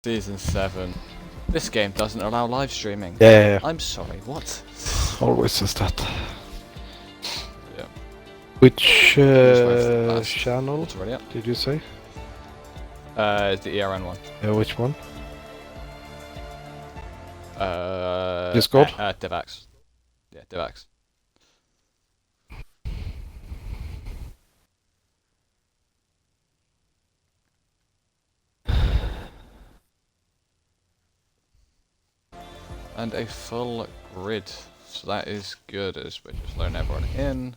Season 7. This game doesn't allow live streaming. Yeah. I'm sorry, what? Always says that. Yeah. Which Last. channel It's already up. did you say? It's the ERN one. Which one? Discord? Discord? Divax. Yeah, Divax. And a full grid. So that is good as we're just loading everyone in.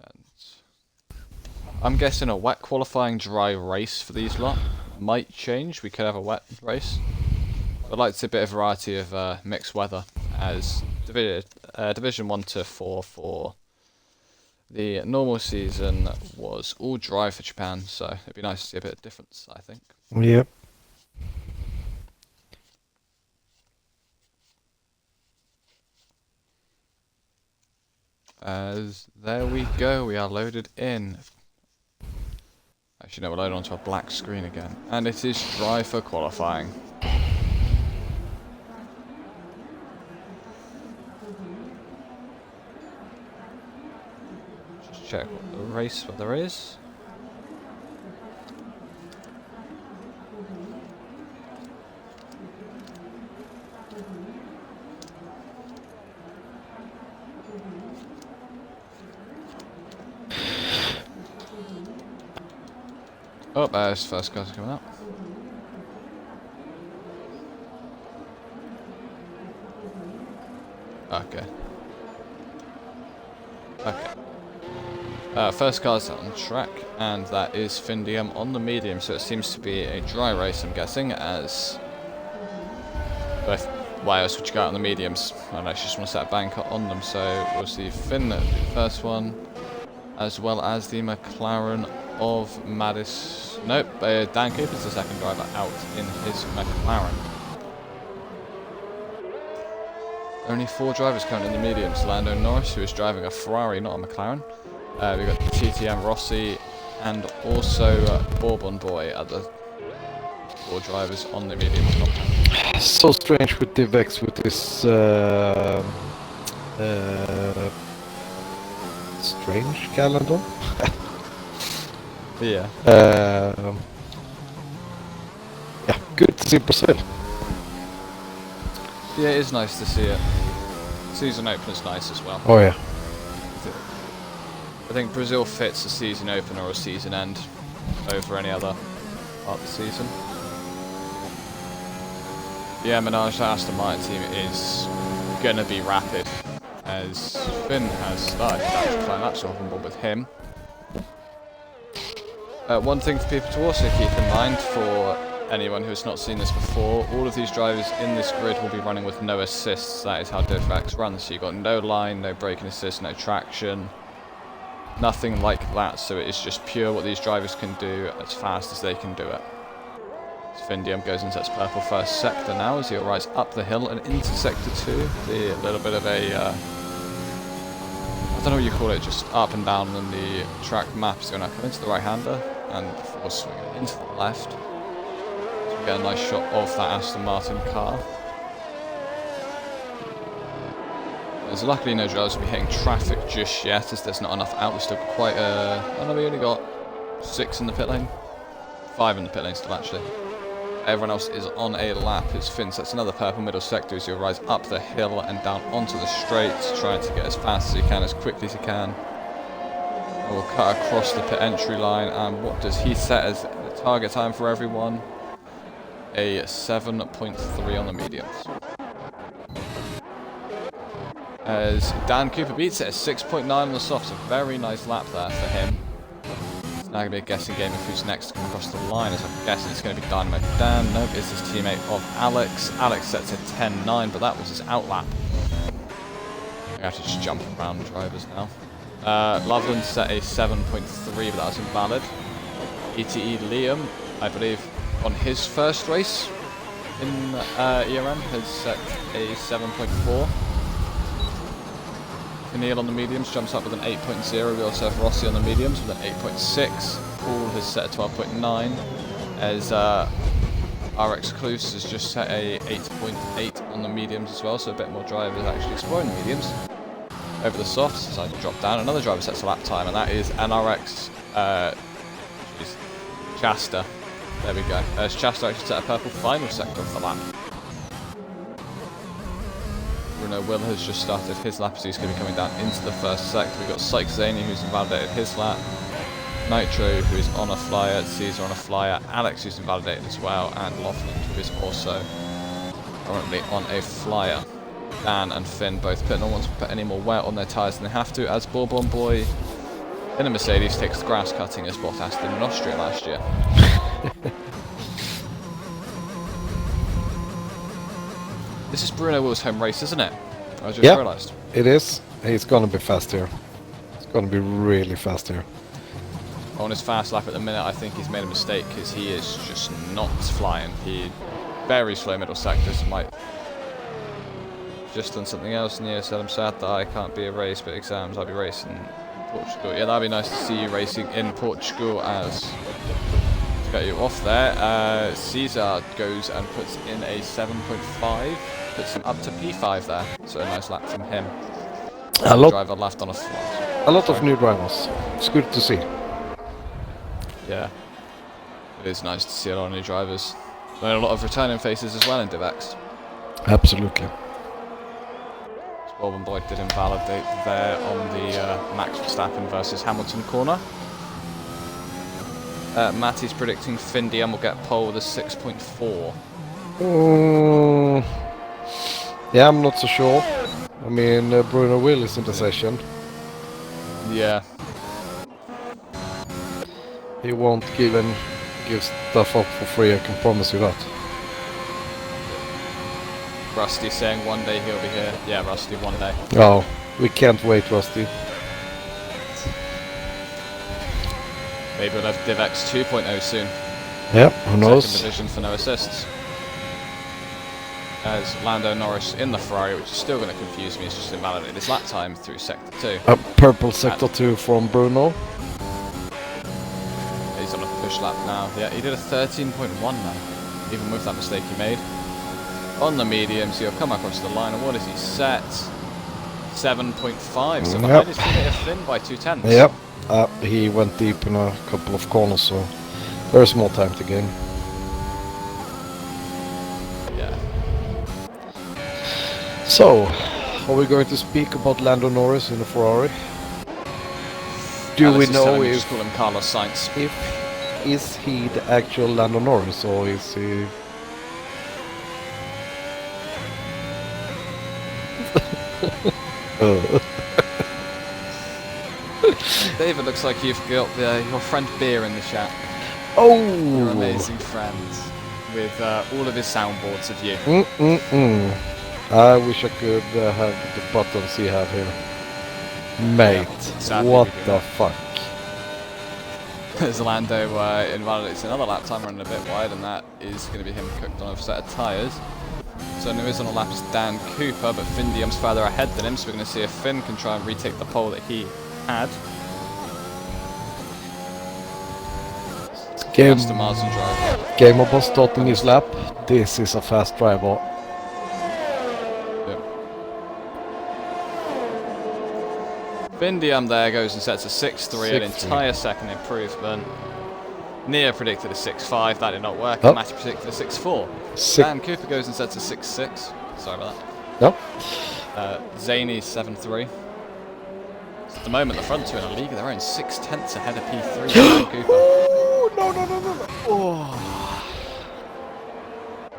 And I'm guessing a wet qualifying dry race for these lot might change. We could have a wet race. I'd like to see a bit of variety of mixed weather as Division 1 to 4 for the normal season was all dry for Japan, so it'd be nice to see a bit of difference, I think. Yep. As there we go, we are loaded in. Actually no, we're loaded onto a black screen again. And it is dry for qualifying. Just check what the race weather is. Oh, there's first cars coming out. Okay. Okay. First car's on track, and that is Findium on the medium, so it seems to be a dry race, I'm guessing, as both. Why else would you go out on the mediums? I don't know, just want to set a banker on them, so we'll see Finn the first one, as well as the McLaren of Madis. Nope, Dan Cooper's the second driver out in his McLaren. Only 4 drivers currently in the mediums. Lando Norris, who is driving a Ferrari, not a McLaren. We've got TTM Rossi and also Bourbon Boy are the 4 drivers on the medium. So strange with DivX with this strange calendar. Yeah. Yeah, good to see Brazil. Yeah, it is nice to see it. Season opener's nice as well. Oh yeah. I think Brazil fits a season opener or a season end over any other part of the season. Yeah, Menage Aston Martin team is going to be rapid, as Finn has started to climb up, so I'm on board with him. One thing for people to also keep in mind for anyone who has not seen this before, all of these drivers in this grid will be running with no assists. That is how Divax runs. So you've got no line, no braking assist, no traction, nothing like that. So it is just pure what these drivers can do as fast as they can do it. Findium goes into its purple first sector now as he'll rise up the hill and into sector 2. The little bit of a, I don't know what you call it, just up and down on the track map. So going to come into the right-hander and before swinging into the left. So we get a nice shot of that Aston Martin car. There's luckily no drivers will be hitting traffic just yet, as there's not enough out. We've still got quite I know we only got 6 in the pit lane. 5 in the pit lane still, actually. Everyone else is on a lap. It's Finn, so that's another purple middle sector as he'll rise up the hill and down onto the straight, trying to get as fast as he can, as quickly as he can. And we'll cut across the pit entry line, and what does he set as the target time for everyone? A 7.3 on the mediums. As Dan Cooper beats it at 6.9 on the softs, a very nice lap there for him. Now going to be a guessing game of who's next to come across the line, as I'm guessing it's going to be Dynamite Dan. Nope, it's his teammate of Alex. Alex sets a 10.9, but that was his outlap. I have to just jump around drivers now. Loveland set a 7.3, but that was invalid. ETE Liam, I believe, on his first race in ERN, has set a 7.4. Neal on the mediums jumps up with an 8.0. We also have Rossi on the mediums with an 8.6. Paul has set a 12.9. As RX Cluse has just set a 8.8 on the mediums as well, so a bit more drivers actually exploring the mediums. Over the softs, as I drop down, another driver sets a lap time, and that is NRX Chasta. There we go. As Chasta actually set a purple final sector of the lap. Bruno Will has just started his lap as he's going to be coming down into the first sector. We've got Syke Zany who's invalidated his lap. Nitro who is on a flyer, Caesar on a flyer, Alex who's invalidated as well, and Loughlin who is also currently on a flyer. Dan and Finn both pit. No one's put any more wear on their tyres than they have to, as Bourbon Boy in a Mercedes takes the grass cutting as Bottas did in Austria last year. This is Bruno Will's home race, isn't it? I just realised. It is. He's gonna be fast here. It's gonna be really fast here. On his fast lap at the minute, I think he's made a mistake because he is just not flying. He very slow middle sectors. Might just done something else. Neo said, "I'm sad that I can't be a race, but exams I'll be racing in Portugal." Yeah, that'd be nice to see you racing in Portugal. As to get you off there, Caesar goes and puts in a 7.5, puts him up to P5 there. So a nice lap from him. A lot, driver left on a flat. a lot of new drivers. It's good to see. Yeah, it is nice to see a lot of new drivers. And a lot of returning faces as well in DivX. Absolutely. Bourbon Boy did invalidate there on the Max Verstappen versus Hamilton corner. Matty's predicting Finn Diem will get pole with a 6.4. Yeah, I'm not so sure. I mean, Bruno Will is in the session. Yeah. He won't give stuff up for free, I can promise you that. Rusty saying one day he'll be here. Yeah, Rusty, one day. Oh, we can't wait, Rusty. Maybe we'll have DivX 2.0 soon. Yeah, who knows? Second division for no assists. As Lando Norris in the Ferrari, which is still going to confuse me, is just invalidated his lap time through sector 2. A purple sector 2 from Bruno. He's on a push lap now. Yeah, he did a 13.1 now, even with that mistake he made. On the mediums, he'll come across the line, and what is he set? 7.5, so behind his teammate Finn by 2/10. Yep, he went deep in a couple of corners, so there's more time to gain. Yeah. So, are we going to speak about Lando Norris in the Ferrari? Do Alex we know just call him Carlos Sainz. Is he the actual Lando Norris, or is he... David, looks like you've got your friend Beer in the chat. Oh! Your amazing friend with all of his soundboards of you. I wish I could have the buttons he have here. Mate, Sadly, what we do the not. fuck? As Lando invalidates another lap time running a bit wide, and that is going to be him cooked on a set of tyres. So who is on a lap is Dan Cooper, but Finn Diem's further ahead than him, so we're going to see if Finn can try and retake the pole that he had. Aston Martin driver. Gamer Boss starting his lap. This is a fast driver. Yep. Finn Diem there goes and sets a 6.3, an entire second improvement. Nia predicted a 6.5, that did not work. Oh. Matty predicted a 6.4. Dan Cooper goes and sets a 6.6. Sorry about Yep. that. Zany 7.3. So at the moment, the front two in a league of their own, 6/10 ahead of P3. Dan Cooper. No. Oh.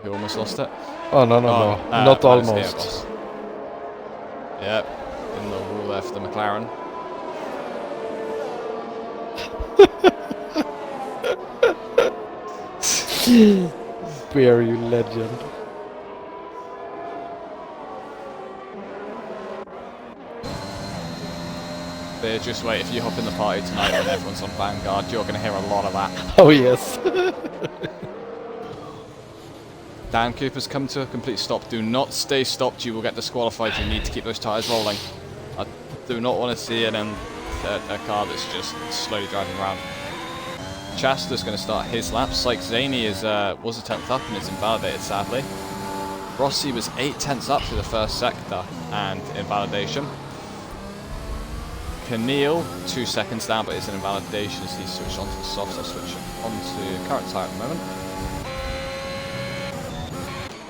Who almost lost it? Oh, no. Not Alex almost. Gearboss. Yep, in the wall there for the McLaren. Bear, you legend. Beer, just wait, if you hop in the party tonight when everyone's on Vanguard, you're going to hear a lot of that. Oh, yes. Dan Cooper's come to a complete stop. Do not stay stopped, you will get disqualified. You need to keep those tyres rolling. Do not want to see a car that's just slowly driving around. Chasta's going to start his lap. Sykes Zaney was a 10th up and is invalidated, sadly. Rossi was 8 tenths up through the first sector and invalidation. Keneal, 2 seconds down, but is an invalidation as he switched onto the softs. I'll switch onto current tyre at the moment.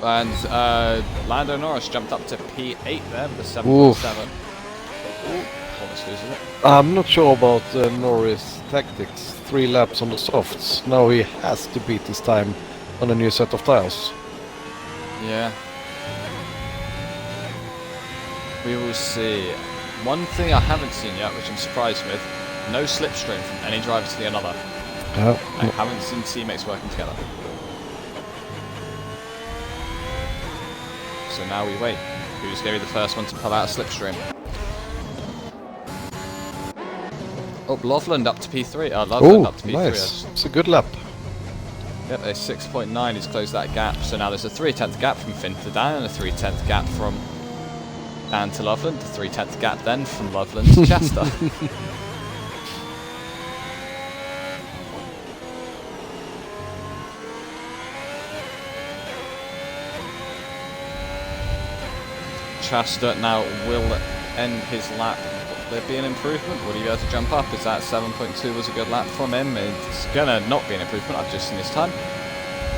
And Lando Norris jumped up to P8 there with a 7.7. Almost loses it. I'm not sure about Norris' tactics. 3 laps on the softs. Now he has to beat his time on a new set of tires. Yeah. We will see. One thing I haven't seen yet, which I'm surprised with, no slipstream from any driver to the another. I haven't seen teammates working together. So now we wait. Who's going to be the first one to pull out a slipstream? Oh, Loveland up to P3. Loveland up to P3. Nice. It's a good lap. Yep, a 6.9. He's closed that gap. So now there's a 3/10 gap from Finn to Dan and a 3/10 gap from Dan to Loveland. A 3/10 gap then from Loveland to Chester. Chester now will end his lap. Will there be an improvement? Will he be able to jump up? Is that 7.2 was a good lap from him? It's gonna not be an improvement. I've just seen his time.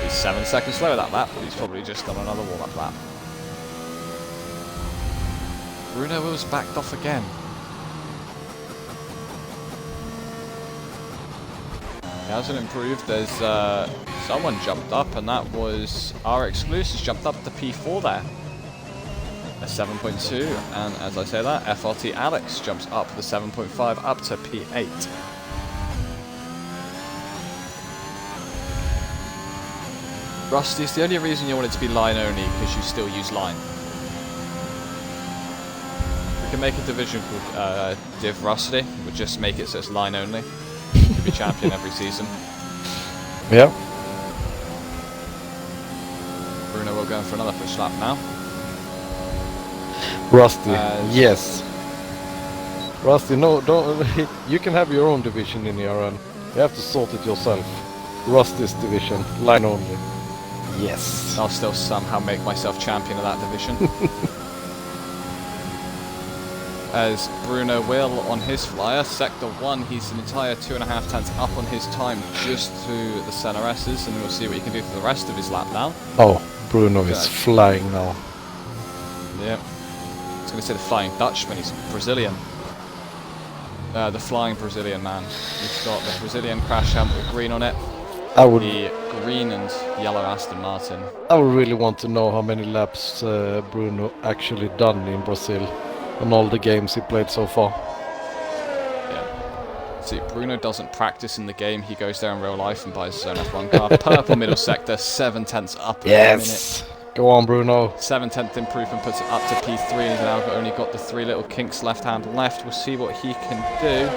He's 7 seconds slower that lap, but he's probably just done another warm-up lap. Bruno Wills backed off again. He hasn't improved. There's someone jumped up, and that was our exclusives jumped up to P4 there. A 7.2, and as I say that, FRT Alex jumps up the 7.5 up to P8. Rusty, it's the only reason you want it to be line only because you still use line. We can make a division called Div Rusty, we'll just make it so it's line only. You'll be champion every season. Yeah. Bruno will go for another push lap now. Rusty, yes. Rusty, no, don't. You can have your own division in ERN. You have to sort it yourself. Rusty's division, line only. Yes. I'll still somehow make myself champion of that division. As Bruno will on his flyer, Sector 1, he's an entire 2.5 tenths up on his time just to the center S's, and we'll see what he can do for the rest of his lap now. Oh, Bruno is flying now. Yep. I was going to say the Flying Dutchman, he's Brazilian. The Flying Brazilian man. He's got the Brazilian crash helmet with green on it. The green and yellow Aston Martin. I would really want to know how many laps Bruno actually done in Brazil on all the games he played so far. Yeah. See, Bruno doesn't practice in the game, he goes there in real life and buys his own F1 car. Purple middle sector, 7 tenths up in a minute. Go on, Bruno. 7/10 improvement puts it up to P3, and he's now only got the 3 little kinks left hand left. We'll see what he can do.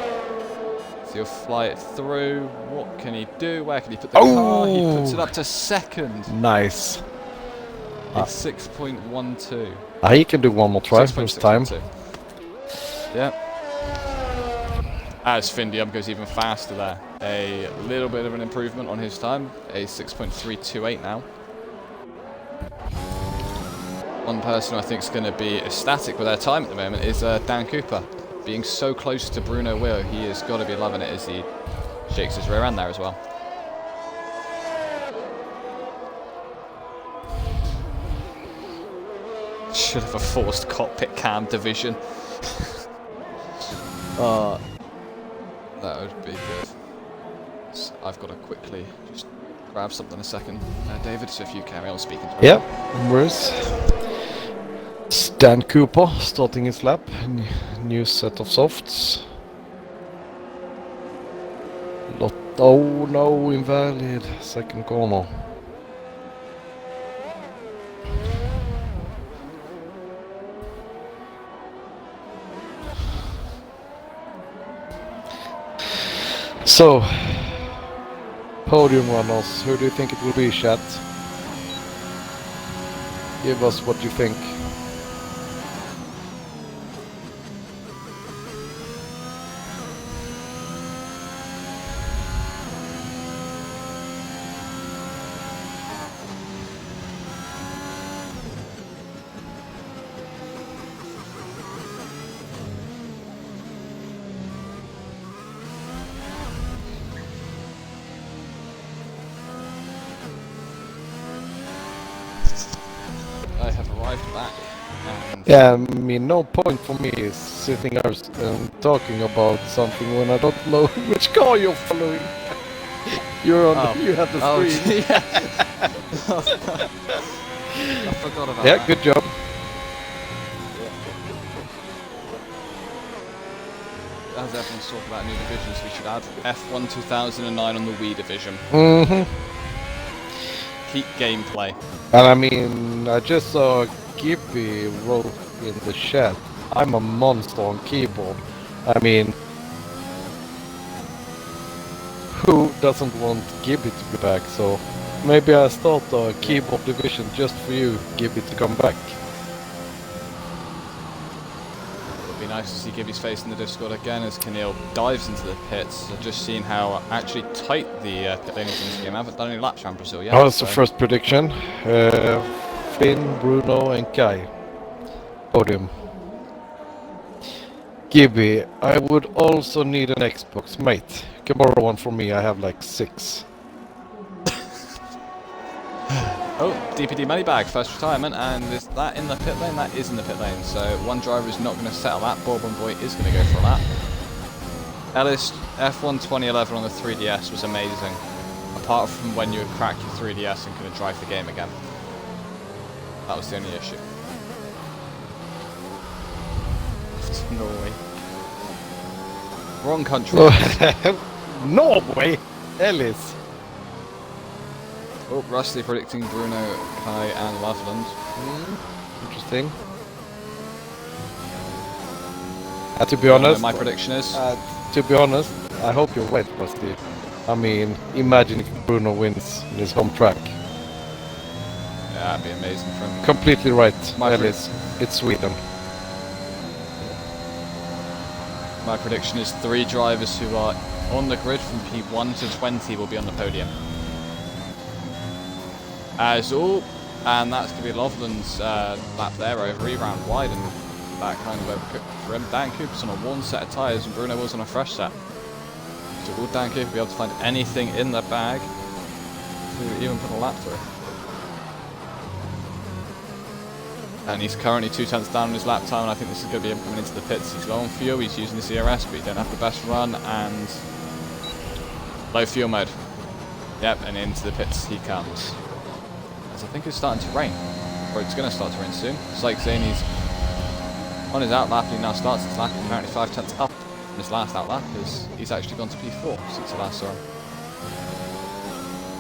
So he'll fly it through. What can he do? Where can he put the car? He puts it up to 2nd. Nice. It's 6.12. He can do one more try for his time. Yeah. As Findium goes even faster there. A little bit of an improvement on his time. A 6.328 now. One person who I think is going to be ecstatic with their time at the moment is Dan Cooper. Being so close to Bruno Will, he has got to be loving it as he shakes his rear end there as well. Should have a forced cockpit cam division. That would be good. So I've got to quickly just grab something a second. David, so if you carry on speaking to me. Yeah, where's Dan Cooper starting his lap. New set of softs. Oh no, invalid. Second corner. So, podium runners, who do you think it will be, chat? Give us what you think. Yeah, I mean, no point for me is sitting here talking about something when I don't know which car you're following. You're on. Oh. You have the Oh, screen. yeah. I forgot about Yeah, that. good job. As everyone's talking about new divisions, we should add F1 2009 on the Wii division. Keep gameplay. And I mean, I just saw Gibby wrote in the chat, I'm a monster on keyboard. I mean, who doesn't want Gibby to be back? So maybe I start a keyboard division just for you, Gibby, to come back. It would be nice to see Gibby's face in the Discord again as Keneal dives into the pits. I've just seen how actually tight the pit lane is in this game. I haven't done any laps around Brazil yet. Oh, that's the first prediction. Finn, Bruno and Kai. Podium. Gibby, I would also need an Xbox, mate. Can borrow one from me, I have like 6. Oh, DPD Moneybag, first retirement, and is that in the pit lane? That is in the pit lane, so one driver is not going to settle that. Bourbon Boy is going to go for a lap. Ellis, F1 2011 on the 3DS was amazing, apart from when you would crack your 3DS and couldn't drive the game again. That was the only issue. Norway. Wrong country. Norway? Ellis. Oh, Rusty predicting Bruno, Kai and Loveland. Interesting. To be honest, my prediction is? to be honest, I hope you're right, Rusty. I mean, imagine if Bruno wins in his home track. Yeah, that'd be amazing for him. Completely right, My Ellis. It's Sweden. My prediction is 3 drivers who are on the grid from P1 to 20 will be on the podium. As all, and that's going to be Loveland's lap there over E-round wide, and that kind of overcooked for him. Dan Cooper's on a worn set of tyres and Bruno was on a fresh set. So will Dan Cooper be able to find anything in the bag to even put a lap through? And he's currently 2 tenths down on his lap time, and I think this is going to be him coming into the pits. He's low on fuel, he's using the ERS, but he don't have the best run, and low fuel mode. Yep, and into the pits he comes. As I think it's starting to rain, or it's going to start to rain soon. It's like saying he's on his out lap, he now starts his lap, apparently 5 tenths up from his last out lap, because he's actually gone to P4 since I last saw him.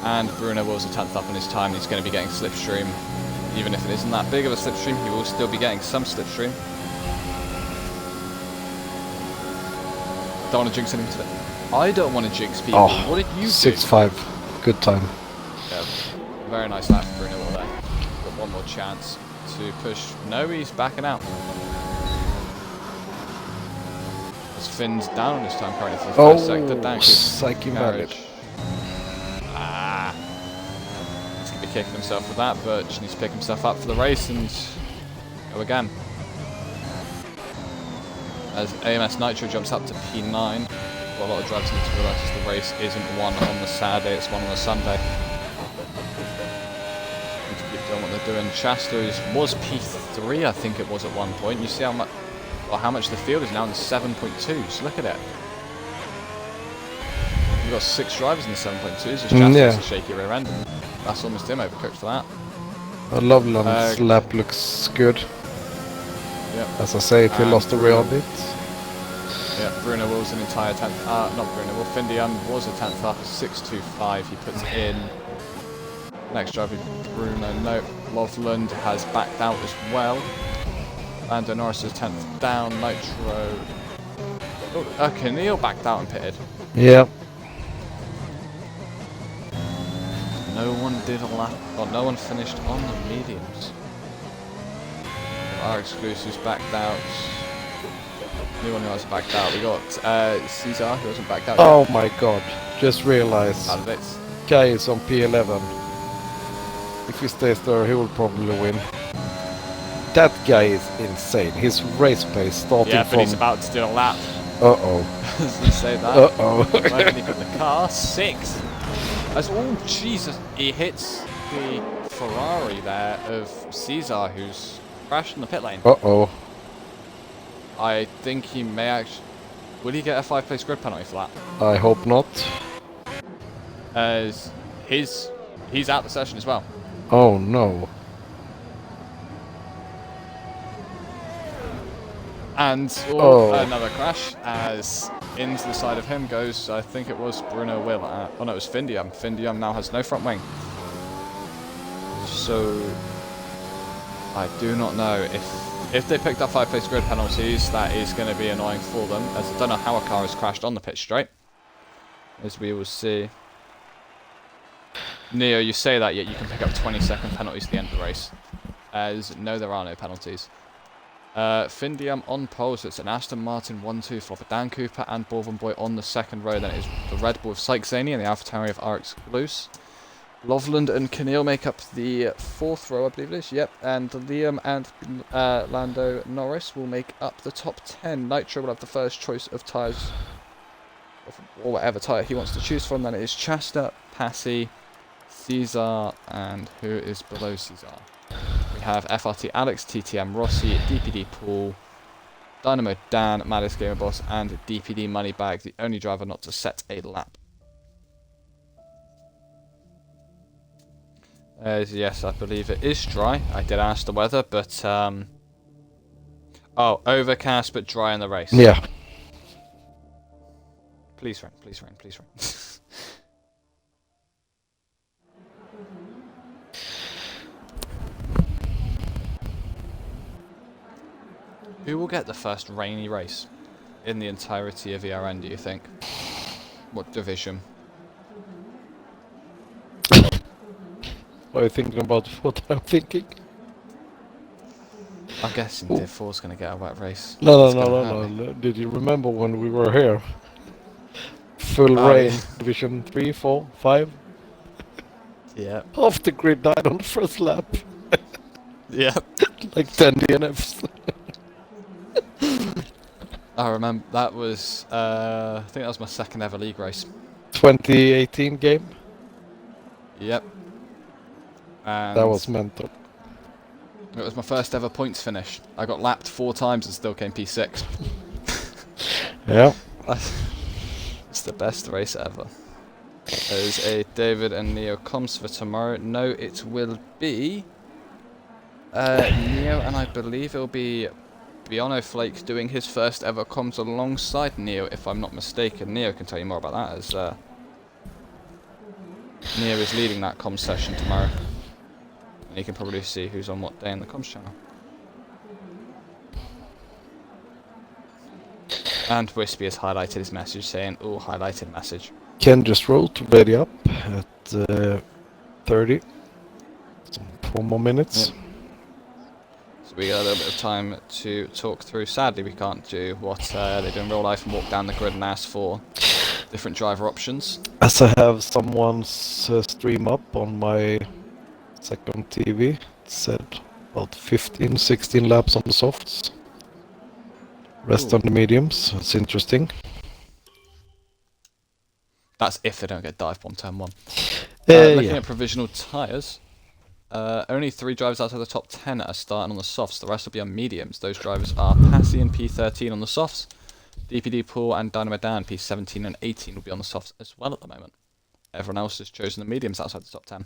And Bruno was a tenth up in his time, he's going to be getting slipstream. Even if it isn't that big of a slipstream, he will still be getting some slipstream. Don't want to jinx anything today. I don't want to jinx people. Oh, what did you 6-5. Good time. Yeah, very nice lap for Bruno there. Got one more chance to push. No, he's backing out. As Finn's down on his time currently for the first sector. Thank you. Psych invalid. He's going to be kicking himself for that, but just needs to pick himself up for the race and go again. As AMS Nitro jumps up to P9, what a lot of drivers need to realise is the race isn't one on the Saturday, it's one on the Sunday. Need to keep doing what they're doing. Shaster's was P3, I think it was at one point. You see how much, well, how much the field is now in the 7.2s. Look at it. We've got 6 drivers in the 7.2s. Shaster's a shaky rear end, and that's almost him overcooked for that. Loveland's lap looks good. Yep. As I say, he lost the rear bit. Yeah, Bruno was an entire 10th, not Bruno, well, Findian was a 10th up, 6.25 he puts in. Next driver, Bruno, no, Loveland has backed out as well. Lando Norris is 10th down, Nitro. Oh, Keneal backed out and pitted. Yeah. No one did a lap, or no one finished on the mediums. Our exclusives backed out. Anyone who hasn't backed out. We got Caesar who hasn't backed out yet. Oh my god. Just realized. Out of it. Guy is on P11. If he stays there, he will probably win. That guy is insane. His race pace starting from... Yeah, but he's about to do a lap. Uh-oh. As we say that. Uh-oh. Where did he put the car? 6. As oh Jesus, he hits the Ferrari there of Caesar, who's crashed in the pit lane. Uh-oh. I think he may actually... Will he get a 5-place grid penalty for that? I hope not. As he's out the session as well. Oh no. And another crash as into the side of him goes, I think it was Bruno Will. Oh no, it was Findium. Findium now has no front wing. So I do not know if they picked up 5-place grid penalties, that is going to be annoying for them, as I don't know how a car has crashed on the pitch straight, as we will see. Neo, you say that, yet you can pick up 20-second penalties at the end of the race. As no, there are no penalties. Findium on pole, so it's an Aston Martin 1-2 for Dan Cooper and Bourbon Boy on the second row. Then it is the Red Bull of Sykes-Zany and the AlphaTauri of RX Loose. Loveland and Keneal make up the fourth row, I believe it is. Yep, and Liam and Lando Norris will make up the top 10. Nitro will have the first choice of tyres, or whatever tyre he wants to choose from. Then it is Chasta, Passy, Caesar, and who is below Caesar? We have FRT Alex, TTM Rossi, DPD Paul, Dynamo Dan, Maddis Gamer Boss, and DPD Moneybag, the only driver not to set a lap. Yes, I believe it is dry. I did ask the weather, but oh, overcast but dry in the race. Yeah. Please rain, please rain, please rain. Who will get the first rainy race in the entirety of ERN, do you think? What division? Are you thinking about what I'm thinking? I'm guessing Div 4's going to get a wet race. No. Did you remember when we were here? Full rain, yeah. Division 3, 4, 5? Yeah. Half the grid died on the first lap. Yeah. Like 10 DNFs. I remember that was, I think that was my second ever league race. 2018 game? Yep. And That was mental. it was my first ever points finish. I got lapped 4 times and still came P6. Yeah. It's the best race ever. There's a David and Neo comms for tomorrow. No, it will be Neo, and I believe it'll be Biono Flake doing his first ever comms alongside Neo, if I'm not mistaken. Neo can tell you more about that, as Neo is leading that comms session tomorrow. And you can probably see who's on what day in the comms channel. And Wispy has highlighted his message saying, "Oh, highlighted message." Ken just wrote ready up at 30. Some 4 more minutes. Yep. So we got a little bit of time to talk through. Sadly, we can't do what they do in real life and walk down the grid and ask for different driver options. As I have someone's stream up on my second TV, it said about 15, 16 laps on the softs. Rest on the mediums. It's interesting. That's if they don't get dive bomb turn 1. Looking Yeah. at provisional tyres, only 3 drivers outside the top 10 are starting on the softs. The rest will be on mediums. Those drivers are Passy and P13 on the softs. DPD Pool and Dynamo Dan, P17 and 18, will be on the softs as well at the moment. Everyone else has chosen the mediums outside the top 10.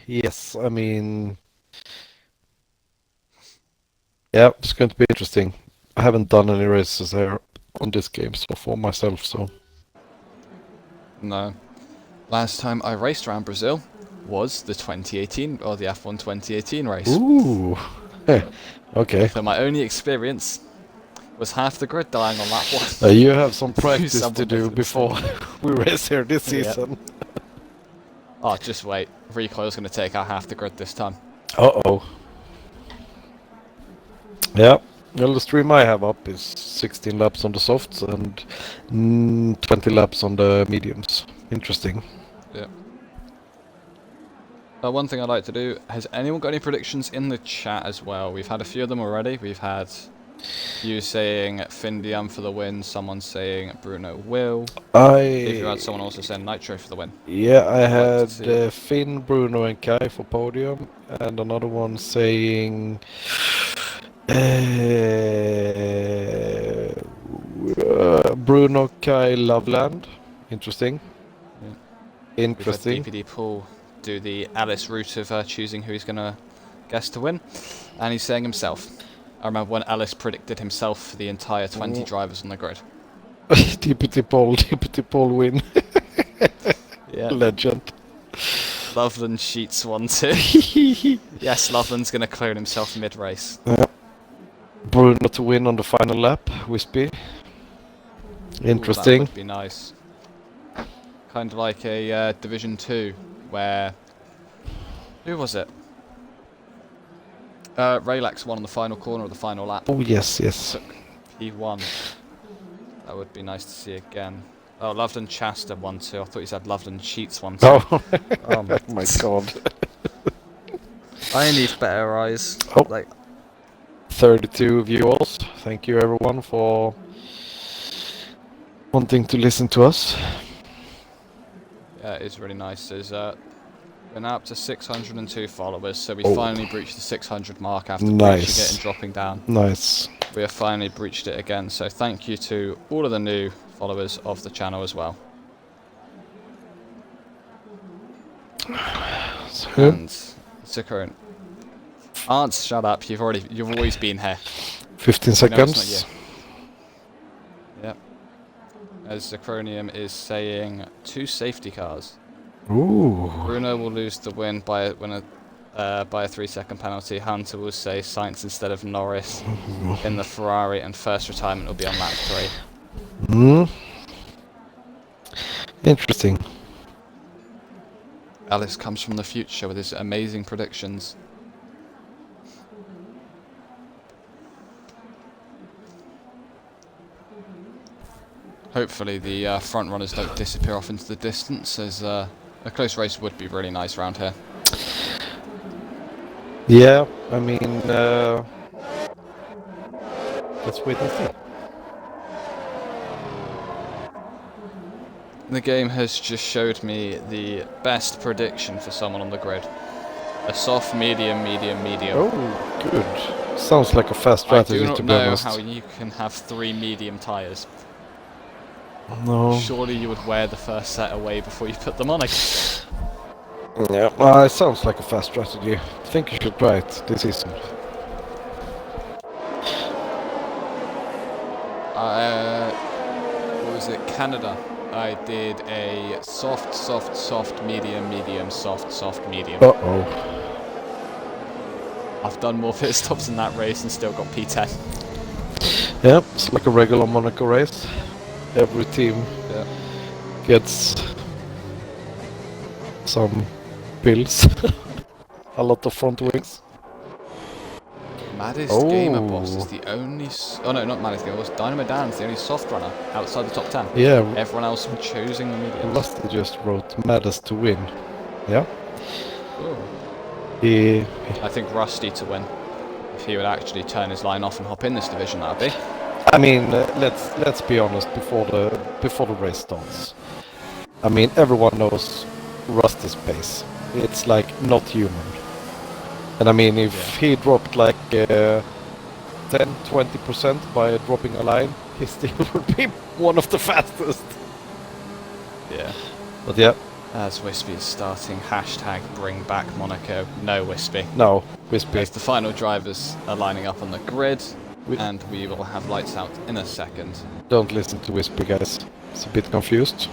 Yes, I mean... Yeah, it's going to be interesting. I haven't done any races here on this game so far myself, so... No. Last time I raced around Brazil was the 2018, or the F1 2018 race. Ooh! Okay. So my only experience was half the grid dying on lap 1. You have some practice to do difference. before we race here this Yep. season. Oh, just wait. Recoil's going to take out half the grid this time. Uh-oh. Yeah, well, the stream I have up is 16 laps on the softs and 20 laps on the mediums. Interesting. Yeah. One thing I'd like to do, has anyone got any predictions in the chat as well? We've had a few of them already. We've had You saying Findiam for the win, someone saying Bruno will. If you had someone also saying Nitro for the win. Yeah, I I'd like to had see it. Finn, Bruno, and Kai for podium, and another one saying Bruno, Kai, Loveland. Interesting. Yeah. We've had Interesting. DPD Paul do the Alice route of choosing who he's going to guess to win, and he's saying himself. I remember when Alice predicted himself for the entire 20 drivers on the grid. DPT Paul win. Yeah. Legend. Loveland cheats 1-2. Yes, Loveland's going to clear himself mid-race. Bruno to win on the final lap, Wispy. Interesting. Ooh, that would be nice. Kind of like a Division 2, where... Who was it? Raylax won on the final corner of the final lap. Oh, yes, yes. He won. That would be nice to see again. Oh, Loveland Chasta 1-2. I thought you said Loveland cheats 1-2. Oh, Oh my god. I need better eyes. Oh. Like, 32 viewers. Thank you everyone for wanting to listen to us. yeah, it is really nice. There's we're now up to 602 followers, so we Oh. finally breached the 600 mark after Nice. breaching it and dropping down. Nice. We have finally breached it again, so thank you to all of the new followers of the channel as well. So, And Zuckerun, Arndt, shut up! You've always been here. 15 We know seconds. it's not you. Yep. As Zacronium is saying, 2 safety cars. Ooh. Bruno will lose the win by a 3-second penalty. Hunter will say Sainz instead of Norris in the Ferrari, and first retirement will be on lap 3. Hmm. Interesting. Alice comes from the future with his amazing predictions. Hopefully the front runners don't disappear off into the distance, as a close race would be really nice around here. Yeah, I mean, let's wait and see. The game has just showed me the best prediction for someone on the grid. A soft, medium, medium, medium. Oh, good. Sounds like a fast I strategy, do not to be know honest. how you can have 3 medium tyres. No. Surely you would wear the first set away before you put them on again. Yeah, it sounds like a fast strategy. I think you should try it this season. What was it? Canada. I did a soft, soft, soft, medium, medium, soft, soft, medium. Uh-oh. I've done more pit stops in that race and still got P10. Yeah, it's like a regular Monaco race. Every team Yeah. gets some pills. A lot of front wings. Maddest Oh. Gamer Boss is the only... oh no, not Maddest Gamer Boss. Dynamo Dan's the only soft runner outside the top 10. Yeah, Everyone else choosing the mediums. Rusty just wrote Maddest to win. Yeah. Ooh. He... I think Rusty to win. If he would actually turn his line off and hop in this division, that'd be. I mean, let's be honest before the race starts. I mean, everyone knows Rusty's pace. It's like not human. And I mean, if he dropped like 10-20% by dropping a line, he still would be one of the fastest. Yeah. But yeah, As Wispy is starting, hashtag bring back Monaco. No Wispy. no, Wispy. As the final drivers are lining up on the grid, and we will have lights out in a second. Don't listen to Wispy, guys. It's a bit confused.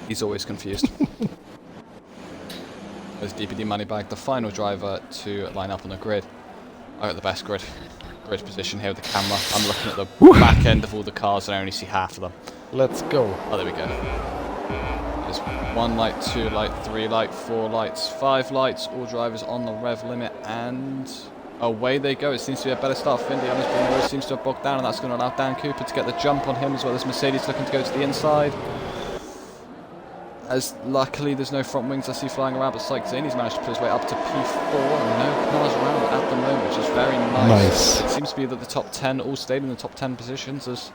He's always confused. As DPD Moneybag, the final driver to line up on the grid. I got the best grid position here with the camera. I'm looking at the back end of all the cars and I only see half of them. Let's go. Oh, there we go. There's 1 light, 2 light, 3 light, 4 lights, 5 lights, all drivers on the rev limit, and away they go. It seems to be a better start for Indy. Bruno seems to have bogged down, and that's going to allow Dan Cooper to get the jump on him as well as Mercedes looking to go to the inside. As luckily there's no front wings I see flying around, but Zany's managed to put his way up to P4. No cars around at the moment, which is very nice. It seems to be that the top 10 all stayed in the top 10 positions, as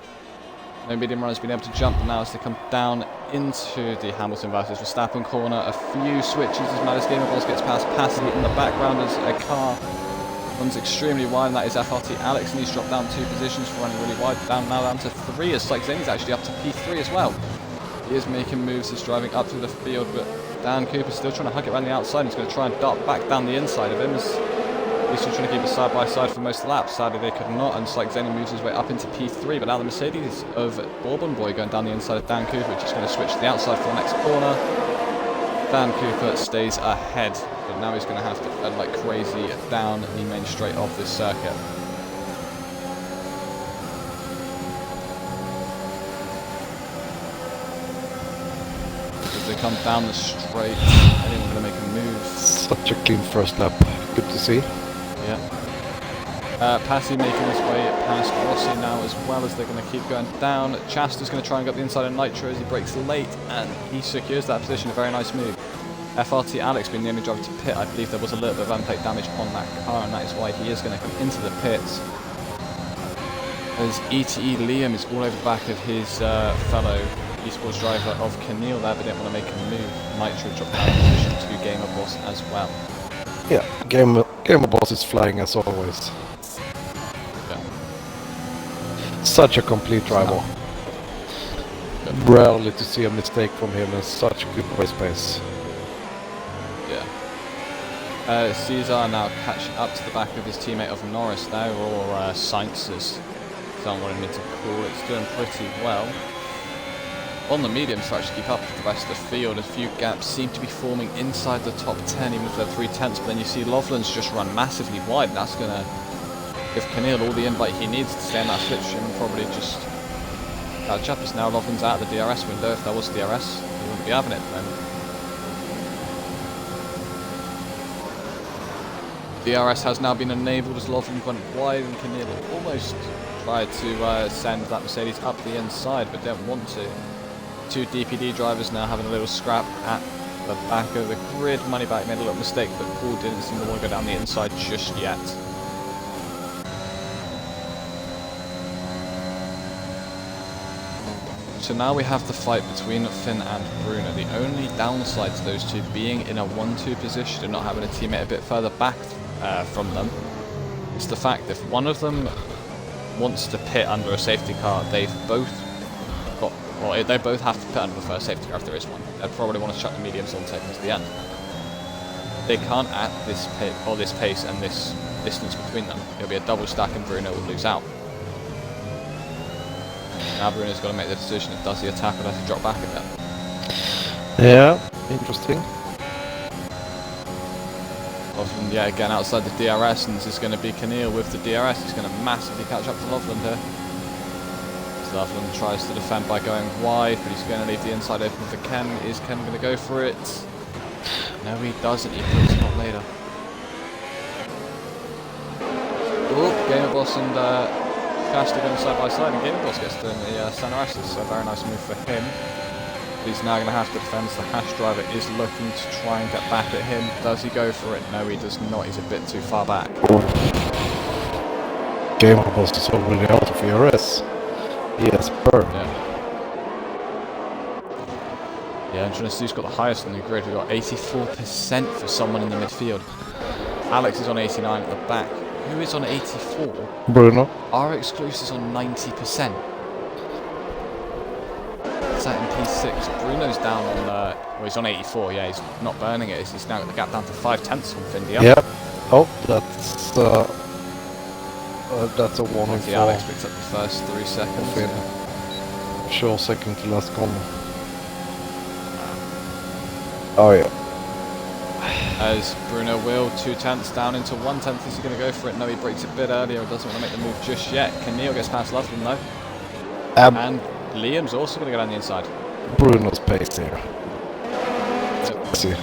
no medium runner's been able to jump now as they come down into the Hamilton versus Verstappen corner. A few switches as Maddest Gamer Boss gets past Passy in the background as a car runs extremely wide, and that is FRT Alex, and he's dropped down 2 positions for running really wide, now down to 3 as Zany's actually up to P3 as well. He is making moves, he's driving up through the field, but Dan Cooper's still trying to hug it around the outside. He's going to try and dart back down the inside of him, as he's still trying to keep it side by side for most of the laps. Sadly they could not, and Zany moves his way up into P3, but now the Mercedes of Bourbon Boy going down the inside of Dan Cooper, just going to switch to the outside for the next corner. Dan Cooper stays ahead, but now he's going to have to fend like crazy down the main straight of this circuit. They come down the straight, anyone's going to make a move. Such a clean first lap, good to see. Yeah. Passy making his way past Rossi now, as well as they're going to keep going down. Chasta's going to try and get the inside of Nitro as he breaks late, and he secures that position, a very nice move. FRT Alex being the only driver to pit, I believe there was a little bit of unplate damage on that car, and that is why he is going to come into the pits. As ETE Liam is all over the back of his fellow esports driver of Keneal there, but didn't want to make a move. Nitro dropped down position to Gamer Boss as well. Yeah, Gamer Boss is flying as always. Yeah. Such a complete driver. Rarely to see a mistake from him, and such good race pace. Yeah. Cesar now catching up to the back of his teammate of Norris there, or Sainz as someone wanted me to call it. It's doing pretty well on the mediums to actually keep up with the rest of the field. A few gaps seem to be forming inside the top 10, even if they're 3/10, but then you see Loughlin's just run massively wide, and that's going to give Keneal all the invite he needs to stay in that slipstream and probably just catch up. As now Loughlin's out of the DRS window. If there was DRS, he wouldn't be having it at the moment. DRS has now been enabled as Loughlin went wide, and Keneal almost tried to send that Mercedes up the inside, but didn't want to. 2 DPD drivers now having a little scrap at the back of the grid. Moneyback made a little mistake, but Paul didn't seem to want to go down the inside just yet. So now we have the fight between Finn and Bruno. The only downside to those two being in a 1-2 position and not having a teammate a bit further back from them is the fact that if one of them wants to pit under a safety car, they've both got, well, they both have to pit under the first safety car if there is one. They'd probably want to chuck the mediums on taking to the end. They can't at this pace and this distance between them. It'll be a double stack and Bruno will lose out. Now Bruno's got to make the decision of does he attack or does he drop back a bit. Yeah, interesting. Loughlin, yeah, again outside the DRS, and this is going to be Keneal with the DRS. He's going to massively catch up to Loughlin here. So Loughlin tries to defend by going wide, but he's going to leave the inside open for Ken. Is Ken going to go for it? No, he doesn't. He puts it on later. Oh, Gamer Boss and Shasta going side by side, and Gamer Boss gets to the center assist, so a very nice move for him. He's now going to have to defend, so the Hash driver is looking to try and get back at him. Does he go for it? No, he does not. He's a bit too far back. Gamer Boss is already out of ERS. Yes, per. Yeah, and trying to see who's got the highest on the grid. We've got 84% for someone in the midfield. Alex is on 89 at the back. Who is on 84? Bruno. Our exclusive is on 90%. That in P6. Bruno's down on, well, he's on 84, yeah, he's not burning it. He's now got the gap down to 5/10 from Findia. Yep. Oh, that's a warning for Alex picks up the first 3 seconds. Yeah. Sure, second to last corner. Oh yeah. As Bruno will 2/10 down into 1/10. Is he going to go for it? No, he breaks a bit earlier. He doesn't want to make the move just yet. Keneal gets past Loughlin though. And Liam's also going to go down the inside. Bruno's pace here. See.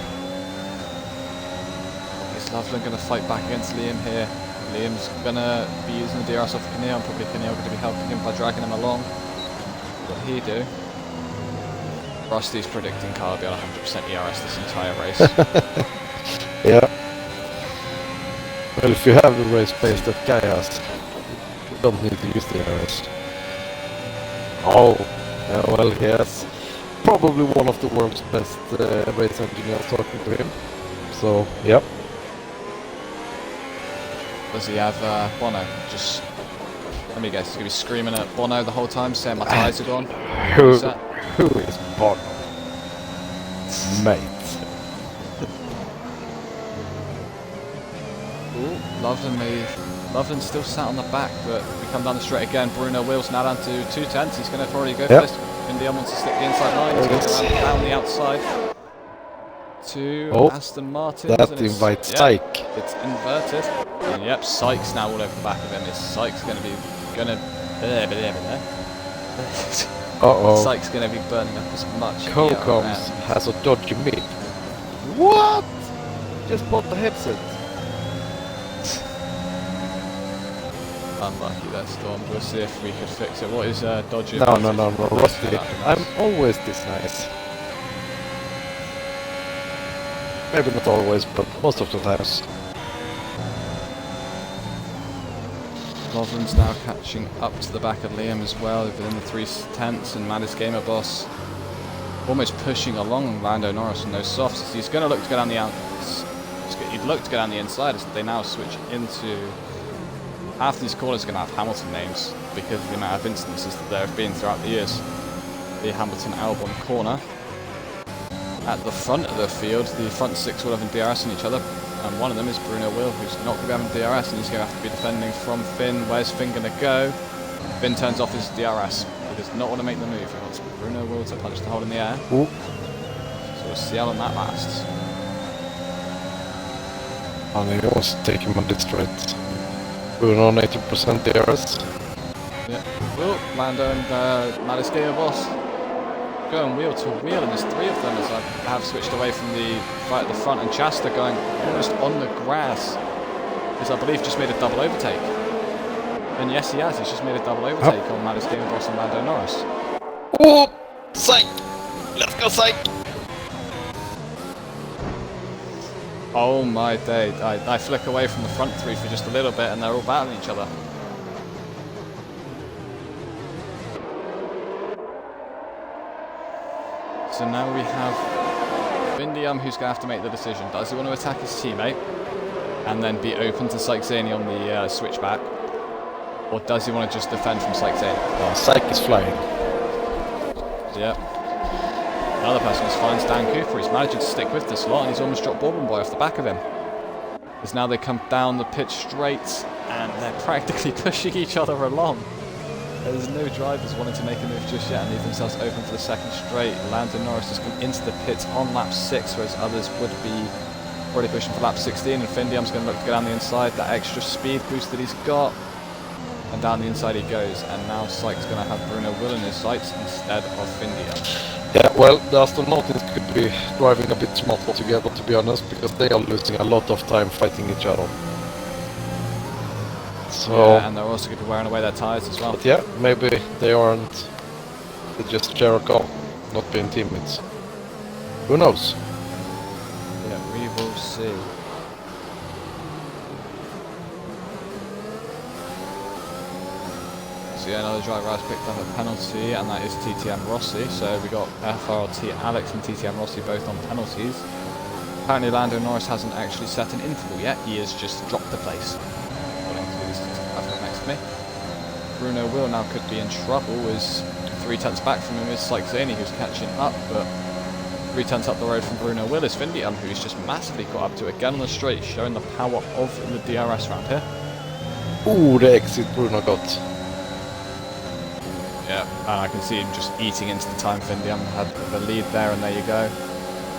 Is Loughlin going to fight back against Liam here? Liam's going to be using the DRS off Keneal, and probably Keneal going to be helping him by dragging him along. What did he do? Rusty's predicting Carl will be on 100% ERS this entire race. Yeah. Well, if you have the race pace that guy has, you don't need to use the ERS. Oh, yeah, well, he has probably one of the world's best race engineers talking to him. So, yep. Does he have Bono? Just let me guess. He's gonna be screaming at Bono the whole time, saying my tyres are gone. Who is Bono? Mate. Loveland's still sat on the back, but we come down the straight again. Bruno Wills now down to 2/10. He's going to probably go for this. Indian wants to stick the inside line. He's going to go down the outside to Aston Martin. That invites Syke. It's inverted. And yep, Sykes now all over the back of him. Is Sykes going to be Sykes going to be burning up as much. Cocoms has a dodgy mid. What? Just bought the headset. Unlucky that Storm. We'll see if we can fix it. What is dodgy? No, Rusty. I'm always this nice. Maybe not always, but most of the times. Loveland's now catching up to the back of Liam as well, within the 3/10, and Maddis Gamer Boss almost pushing along Lando Norris on those softs. He's going to look to go down the he'd look to go down the inside as they now switch into. Half these corners are going to have Hamilton names because of the amount of instances that there have been throughout the years. The Hamilton Albon corner. At the front of the field, the front six will have DRS on each other, and one of them is Bruno Will, who's not going to be having DRS, and he's going to have to be defending from Finn. Where's Finn going to go? Finn turns off his DRS. He does not want to make the move. He wants Bruno Will to punch the hole in the air. Ooh. So we'll see how long that lasts. And he wants to take him on this straight. Bruno on 80% DRS. Yeah. Well, Lando and Maddis Gamer Boss going wheel to wheel, and there's three of them as I have switched away from the right at the front, and Chasta going almost on the grass, because I believe just made a double overtake. And yes, he has. He's just made a double overtake on Maddis Gamer Boss and Lando Norris. Oh, Psych! Let's go, Psych! Oh my day, I flick away from the front three for just a little bit and they're all battling each other. So now we have Vindium, who's going to have to make the decision. Does he want to attack his teammate and then be open to Sykesani on the switchback? Or does he want to just defend from Sykesani? Syke is flying. Yep. Another person who's fine is Dan Cooper. He's managing to stick with this lot and he's almost dropped Bourbon Boy off the back of him. As now they come down the pitch straight and they're practically pushing each other along. There's no drivers wanting to make a move just yet and leave themselves open for the second straight. Lando Norris has come into the pits on lap 6, whereas others would be already pushing for lap 16, and Findium's going to look to go down the inside. That extra speed boost that he's got, and down the inside he goes, and now Syke's going to have Bruno Will in his sights instead of Findium. Yeah, well, the Aston Martins could be driving a bit smarter together, to be honest, because they are losing a lot of time fighting each other. So, yeah, and they're also going to be wearing away their tyres as well. But yeah, maybe they aren't. They just share a car, not being teammates. Who knows? Yeah, we will see. So yeah, another driver has picked up a penalty, and that is TTM Rossi. So we got FRLT Alex and TTM Rossi both on penalties. Apparently Lando Norris hasn't actually set an interval yet, he has just dropped the place. Next to me. Bruno Will now could be in trouble, is 3/10 back from him is Sykesani, who's catching up, but 3/10 up the road from Bruno Will is Findium, who's just massively got up to it again on the straight, showing the power of the DRS round here. Ooh, the exit Bruno got. Yeah, and I can see him just eating into the time. Findium had the lead there, and there you go.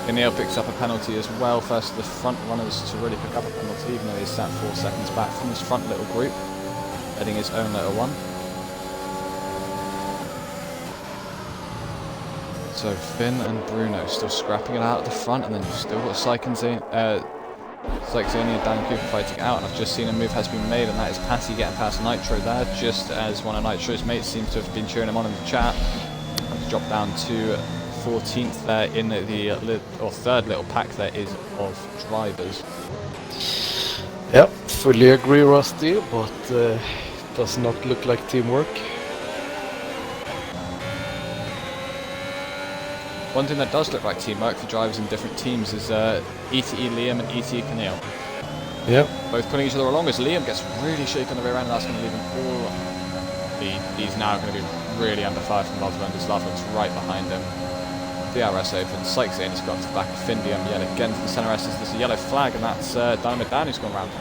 O'Neill picks up a penalty as well, first of the front runners to really pick up a penalty, even though he's sat 4 seconds back from his front little group, heading his own little one. So Finn and Bruno still scrapping it out at the front, and then you've still got Sykesani and Dan Cooper fighting out, and I've just seen a move has been made, and that is Patty getting past Nitro there, just as one of Nitro's mates seems to have been cheering him on in the chat. And to drop down to 14th there in the third little pack there is of drivers. Yep, fully agree, Rusty, but does not look like teamwork. One thing that does look like teamwork for drivers in different teams is ETE Liam and ETE Keneal. Yep. Both pulling each other along as Liam gets really shaky on the rear end, and that's going to leave him all... He's now going to be really under fire from Loveland as Loveland's right behind him. DRS opens, Sykes in, he's gone to the back of Findium yet again from the centre S. There's a yellow flag, and that's Dynamo Dan who's gone round.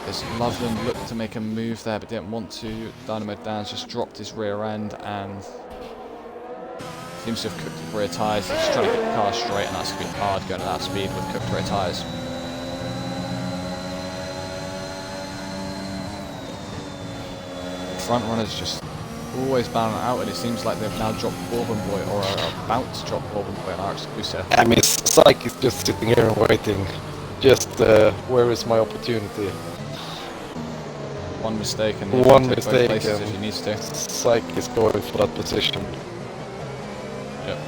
As Loveland looked to make a move there but didn't want to, Dynamo Dan's just dropped his rear end and seems to have cooked his rear tyres. He's trying to get the car straight, and that's going to be hard going at that speed with cooked rear tyres. Front runners just always balance out, and it seems like they've now dropped Bourbon Boy, or are about to drop Bourbon Boy on our exclusive. I mean, Syke is just sitting here and waiting. Just, where is my opportunity? One mistake and one take mistake both places and if he needs to. Syke is going for that position. Yep.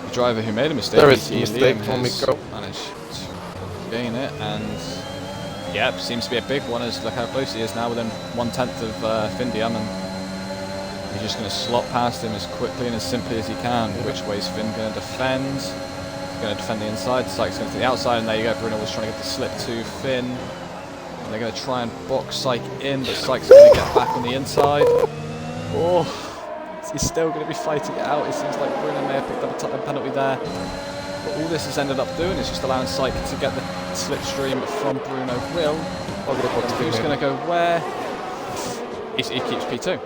The driver who made a mistake, There is a ETE mistake Liam, from has Mikko. managed to gain it, and yep, seems to be a big one as look how close he is now, within 1/10 of Findium, and he's just going to slot past him as quickly and as simply as he can. Which way is Finn going to defend? He's going to defend the inside, Syke's going to the outside, and there you go, Bruno was trying to get the slip to Finn. And they're going to try and box Syke in, but Syke's going to get back on the inside. Oh, he's still going to be fighting it out. It seems like Bruno may have picked up a time penalty there. But all this has ended up doing is just allowing Syke to get the slipstream from Bruno Will. Who's going to go where? He keeps P2.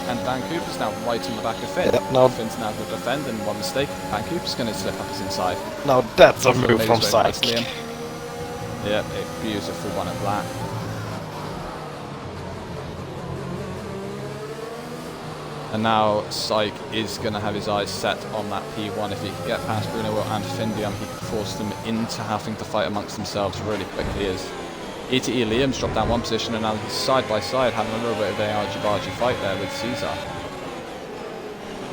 And Dan Cooper's now right on the back of Finn. Yeah, now Finn's now going to defend, and one mistake, Dan Cooper's going to slip up his inside. Now that's a move Made from his way past Syke. Liam. Yep, a beautiful one at that. And now Syke is going to have his eyes set on that P1. If he can get past Bruno Will and Findium, he can force them into having to fight amongst themselves really quickly. As ETE Liam's dropped down one position, and now he's side by side having a little bit of an argy-bargy fight there with Caesar.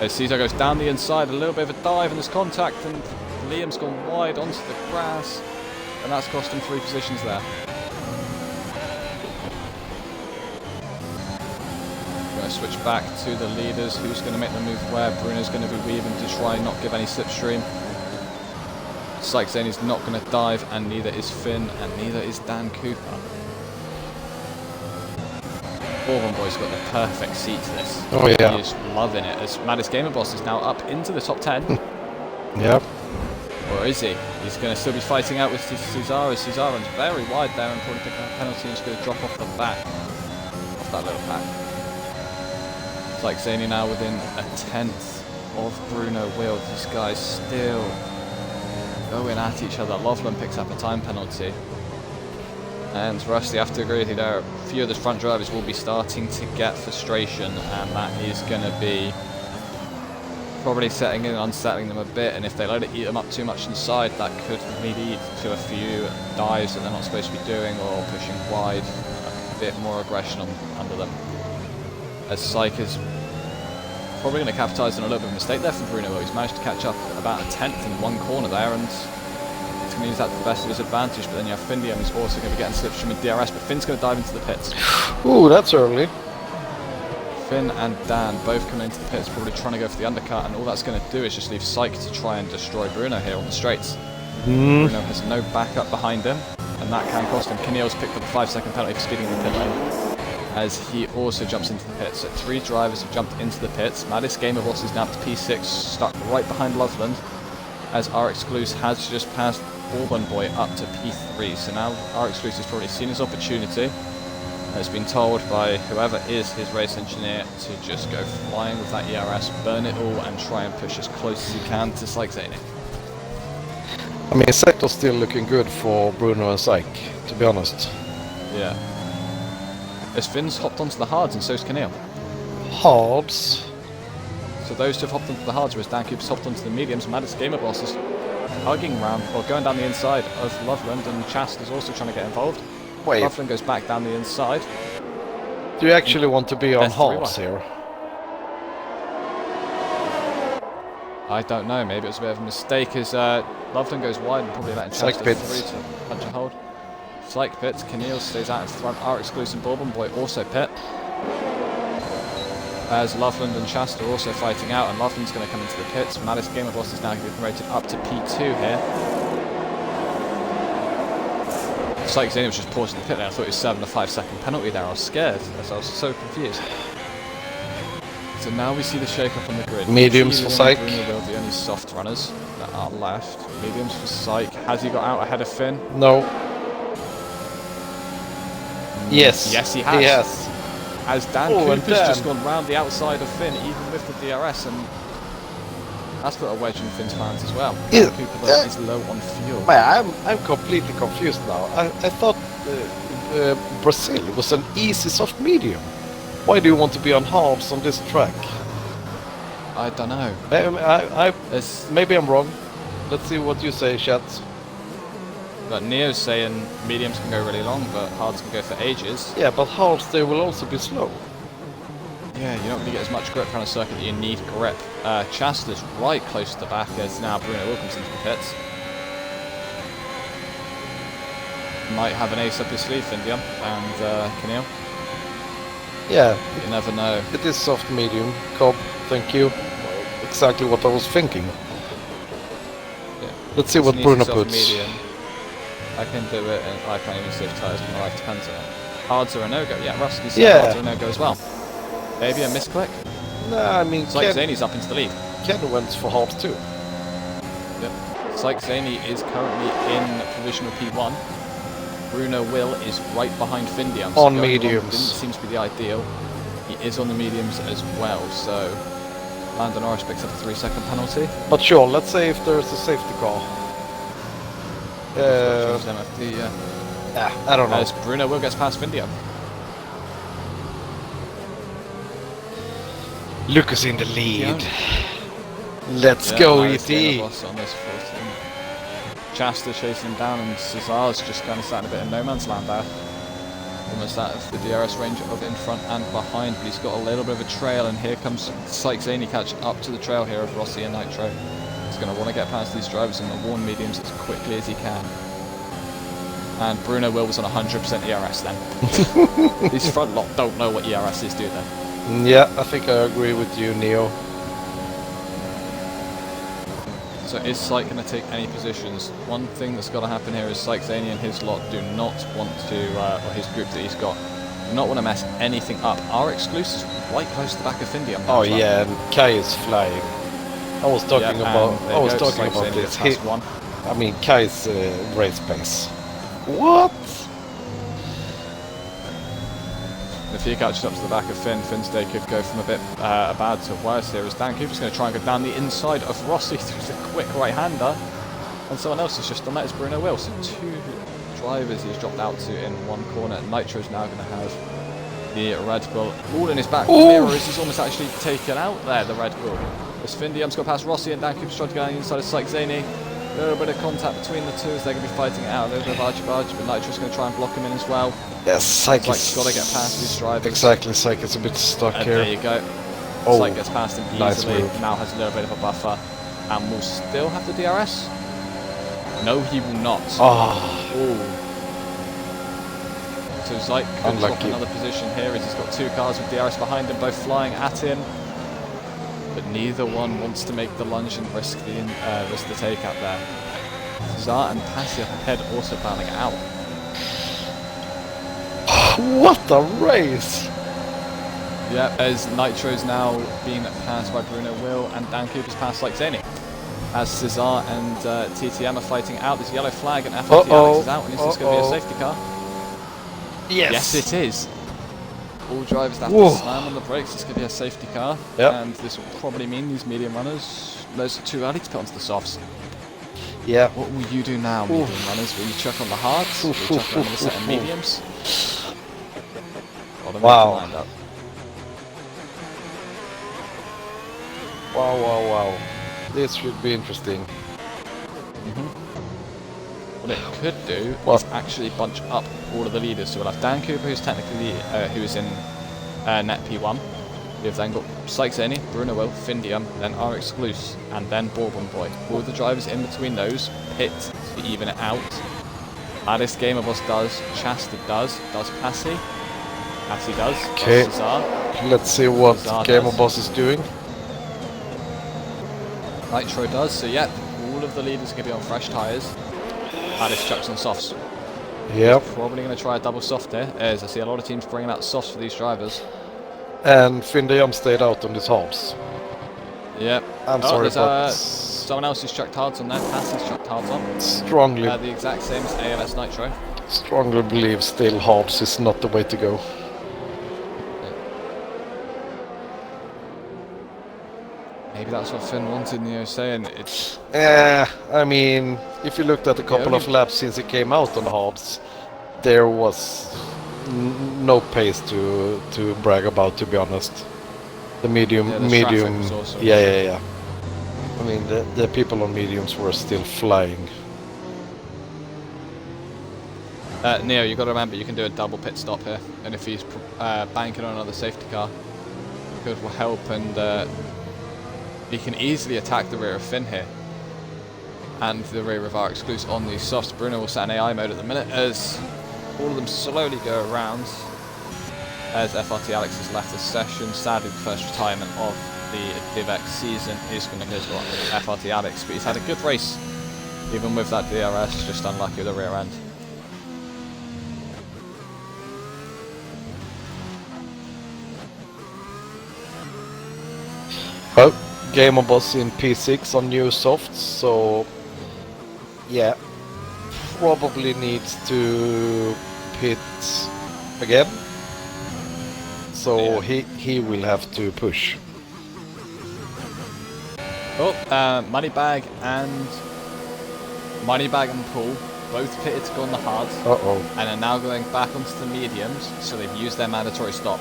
As Caesar goes down the inside, a little bit of a dive, and there's contact, and Liam's gone wide onto the grass, and that's cost him 3 positions there. Switch back to the leaders. Who's going to make the move where? Bruno's going to be weaving to try and not give any slipstream. Syke's saying he's not going to dive, and neither is Finn, and neither is Dan Cooper. Bourbon Boy's got the perfect seat to this. Oh yeah. He is loving it, as Maddest Gamer Boss is now up into the top 10. Yep. Or is he? He's going to still be fighting out with Cesaro. Cesaro's very wide there and probably picking up a penalty, and he's going to drop off the back of that little pack. It's like Zany now within 1/10 of Bruno Will. These guys still going at each other. Loveland picks up a time penalty. And Rusty, I have to agree with you there. A few of the front drivers will be starting to get frustration, and that is going to be probably setting in and unsettling them a bit. And if they let it eat them up too much inside, that could lead to a few dives that they're not supposed to be doing, or pushing wide. A bit more aggression under them. As Syke is probably going to capitalise on a little bit of a mistake there from Bruno Will. He's managed to catch up about 1/10 in one corner there, and he's going to use that to the best of his advantage. But then you have Findium, who's also going to be getting slipstream with DRS, but Finn's going to dive into the pits. Ooh, that's early. Finn and Dan both coming into the pits, probably trying to go for the undercut, and all that's going to do is just leave Syke to try and destroy Bruno here on the straights. Bruno has no backup behind him, and that can cost him. Keneal's picked up a 5-second penalty for speeding in the pit lane, as he also jumps into the pits. So 3 drivers have jumped into the pits. Maddest Gamer Boss is now up to P6, stuck right behind Loveland, as our Exclusive has just passed Bourbon Boy up to P3. So now our Exclusive has probably seen his opportunity, has been told by whoever is his race engineer to just go flying with that ERS, burn it all, and try and push as close as he can to Syke Zany. I mean, sector's still looking good for Bruno and Syke, to be honest. Yeah. As Finn's hopped onto the hards, and so's Keneal. Hards? So those two have hopped onto the hards, whereas Dan Cooper's hopped onto the mediums. Maddest Gamer Boss is hugging round, or going down the inside of Loveland, and Chast is also trying to get involved. Wait, Loveland goes back down the inside. do you actually want to be on That's 3-1. hards here? I don't know, maybe it was a bit of a mistake as Loveland goes wide and probably letting Psych Chester pits. through to punch and hold. Psych pits, Keneal stays out in front, our exclusive Bourbon Boy also pit. As Loveland and Shasta are also fighting out, and Loveland's going to come into the pits. Malice Gamer Boss is now going to be promoted up to P2 here. Psych Zane was just paused in the pit there. I thought it was serving a 5-second penalty there. I was scared as I was so confused. So now we see the shake-up on the grid. Mediums for Psych. The only soft runners that are left. Mediums for Psych. Has he got out ahead of Finn? No. Yes. Yes, he has. He has. As Dan and Cooper's Dan. just gone round the outside of Finn, even with the DRS, and that's put a wedge in Finn's plans as well. Yeah. Dan Cooper though is low on fuel. Man, I'm completely confused now. I thought Brazil was an easy soft medium. Why do you want to be on halves on this track? I don't know. Maybe I'm wrong. Let's see what you say, chat. But Neo's saying mediums can go really long, but hards can go for ages. Yeah, but halves they will also be slow. Yeah, you're not going to get as much grip around a circuit that you need grip. Chasta's right close to the back as now Bruno Wilkins into the pits. Might have an ace up his sleeve, India and Keneal. Yeah, You never know. it is soft medium. Cobb, thank you. Exactly what I was thinking. Yeah. Let's see what It's an Bruno easy soft puts. medium. I can do it, and I can't even save tyres. My life depends on it. Hards are a no-go. Yeah, Rusty said Yeah. hards are a no-go as well. Maybe a misclick. Nah, I mean, Psych Zaney's up into the lead. Ken went for halves too. Yep. Psych Zaney is currently in provisional P1. Bruno Will is right behind Findiam. On going mediums. along didn't seem to be the ideal. He is on the mediums as well, so Landon Norris picks up a 3-second penalty. But sure, let's say if there's a safety car. Change them after I don't know. as Bruno Will gets past Findiam. Lucas in the lead. Yeah. Let's Yeah, go, Malice Gamer ET. Boss on this 14. Chasta chasing him down, and Cesar's just kind of sat in a bit of no man's land there. Almost out of the DRS range of in front and behind, but he's got a little bit of a trail, and here comes Psych Zaney catch up to the trail here of Rossi and Nitro. He's going to want to get past these drivers in the worn mediums as quickly as he can. And Bruno Will was on 100% ERS then. These front lot don't know what ERS is, do they? Yeah, I think I agree with you, Neo. So is Psych going to take any positions? One thing that's got to happen here is Psych Zaney and his lot do not want to, or his group that he's got, do not want to mess anything up. Our exclusive's right close to the back of Findiam. Oh yeah, and Kai is flying. I was talking about this. One. I mean, Kai's race pace. What? If he catches up to the back of Finn, Finn's day could go from a bit bad to worse here as Dan Cooper's going to try and go down the inside of Rossi through the quick right-hander. And someone else has just done that, is Bruno Will. So 2 drivers he's dropped out to in one corner. Nitro's now going to have the Red Bull all in his back mirror as he's almost actually taken out there, the Red Bull. As Findiam's got past Rossi and Dan Cooper's trying to go down the inside of Psych Zaney. A little bit of contact between the two as they're going to be fighting it out. A little bit of argy-bargy, but Nitro's going to try and block him in as well. Yes, Psych Psych's got to get past these drivers. Exactly, Psych is a bit stuck And here. there you go. Oh, Psych gets past him easily. nice move. Now has a little bit of a buffer. And will still have the DRS? No, he will not. Oh, So Psych could drop unlucky. another position here as he's got 2 cars with DRS behind him, both flying at him. But neither one wants to make the lunge and risk the take out there. Zart and Passy up ahead also battling it out. what a race! Yeah, as Nitro's now being passed by Bruno Will and Dan Cooper's passed like Zaney. As Cesar and TTM are fighting out, there's a yellow flag and FFT Alex is out, and is this going to be a safety car? Yes! Yes, it is. All drivers have Whoa. to slam on the brakes, it's going to be a safety car. Yep. And this will probably mean these medium runners, those are too early to put onto the softs. Yeah. What will you do now, medium runners? Will you chuck on the hards? Will you chuck on another set of mediums? Got to make Wow. the mind up. Wow. This should be interesting. What it could do What? is actually bunch up all of the leaders. So we'll have Dan Cooper, who's technically who's in net P1. We've then got Sykes-Eni, Bruno Will, Findium, then R-Excluse, and then Bourbon Boy. All the drivers in between those pit to even it out. Alice Gamer Boss does, Shasta does Passy does, Okay. does Cesar. Let's see what Cesar Gamer does. Boss is doing. Nitro does, so yeah, all of the leaders are going to be on fresh tyres. Alice chucks on softs. Yep. Probably going to try a double soft here, as I see a lot of teams bringing out softs for these drivers. And Findium stayed out on his halves. Yep. I'm sorry, there's, but someone else who's chucked hards on there. Passy's chucked hards on. strongly, The exact same as ALS Nitro. strongly believe still halves is not the way to go. Maybe that's what Finn wanted, Neo saying. It's I mean, if you looked at a couple of laps since he came out on halves, there was no pace to brag about, to be honest. The medium, the medium, traffic was also- yeah. I mean, the people on mediums were still flying. Neo, you got to remember you can do a double pit stop here, and if he's banking on another safety car, it will help, and he can easily attack the rear of Finn here, and the rear of our exclusive on these softs. Bruno will set an AI mode at the minute as all of them slowly go around. As FRT Alex has left the session, sadly the first retirement of the DivX season is going to go to FRT Alex, but he's had a good race, even with that DRS, just unlucky with the rear end. Well, Gamer Boss in P6 on new softs, so yeah, probably needs to pit again. So Yeah. he will have to push. Oh, Moneybag and Pool both pitted to go on the hards, Uh-oh. and are now going back onto the mediums, so they've used their mandatory stop.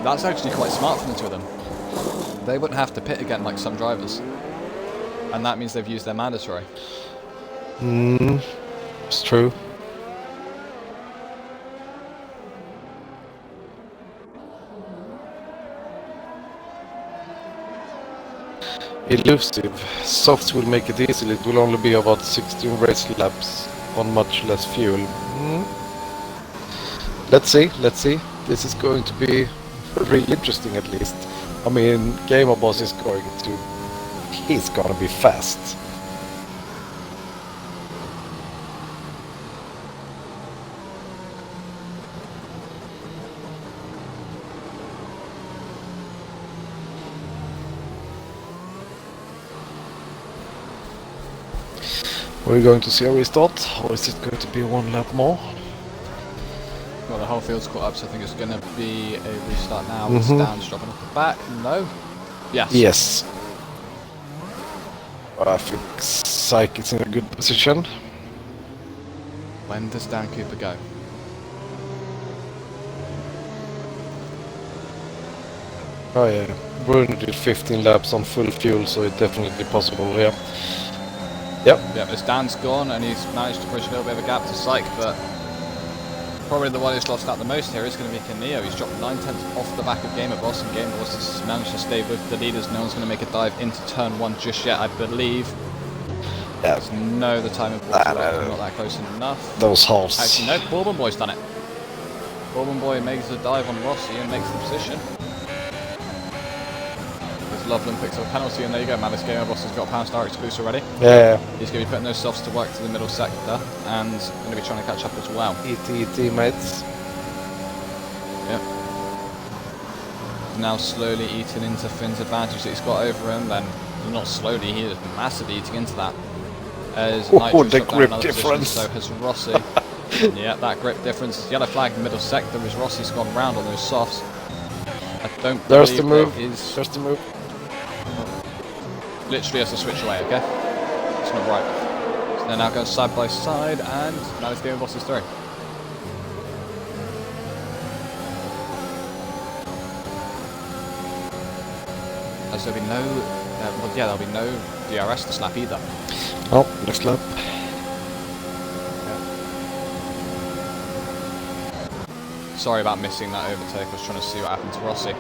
That's actually quite smart from the two of them. They wouldn't have to pit again like some drivers, and that means they've used their mandatory. It's true. Elusive. Softs will make it easily. It will only be about 16 race laps on much less fuel. Let's see. This is going to be really interesting, at least. I mean, Gamer Boss is going to... He's gonna be fast. We're going to see a restart, or is it going to be one lap more? Well, the whole field's caught up, so I think it's going to be a restart now. Mhm. Stan's dropping off the back. No. Yes. Yes. I think Psyche is in a good position. When does Dan Cooper go? Oh yeah, Bruno did 15 laps on full fuel, so it's definitely possible, yeah. Yep. Yeah, as Dan's gone, and he's managed to push a little bit of a gap to Psych, but probably the one who's lost out the most here is going to be Kaneo. He's dropped 9/10 off the back of Gamer Boss, and Gamer Boss has managed to stay with the leaders. No one's going to make a dive into turn 1 just yet, I believe. Yeah. There's no, the time of water, not that close enough. Those halves. Actually, no, Bourbon Boy's done it. Bourbon Boy makes a dive on Rossi and makes the position. As Loveland picks up a penalty, and there you go, Malice Gamer Boss has got a pound star exclusive already. Yeah. He's going to be putting those softs to work to the middle sector, and going to be trying to catch up as well. teammates. Yep. Now slowly eating into Finn's advantage that he's got over him, then not slowly, he is massively eating into that. As Nitro's the dropped down grip another position, difference. so has Rossi. Yeah, that grip difference. Yellow flag in the middle sector as Rossi's gone round on those softs. I don't There's believe the move. there is... There's the move. Literally has to switch away, okay? It's not right. So they're now going side by side, and now this Gamer Boss is through. As there'll be no... well, yeah, there'll be no DRS to slap either. Oh, next lap. Sorry about missing that overtake. I was trying to see what happened to Rossi.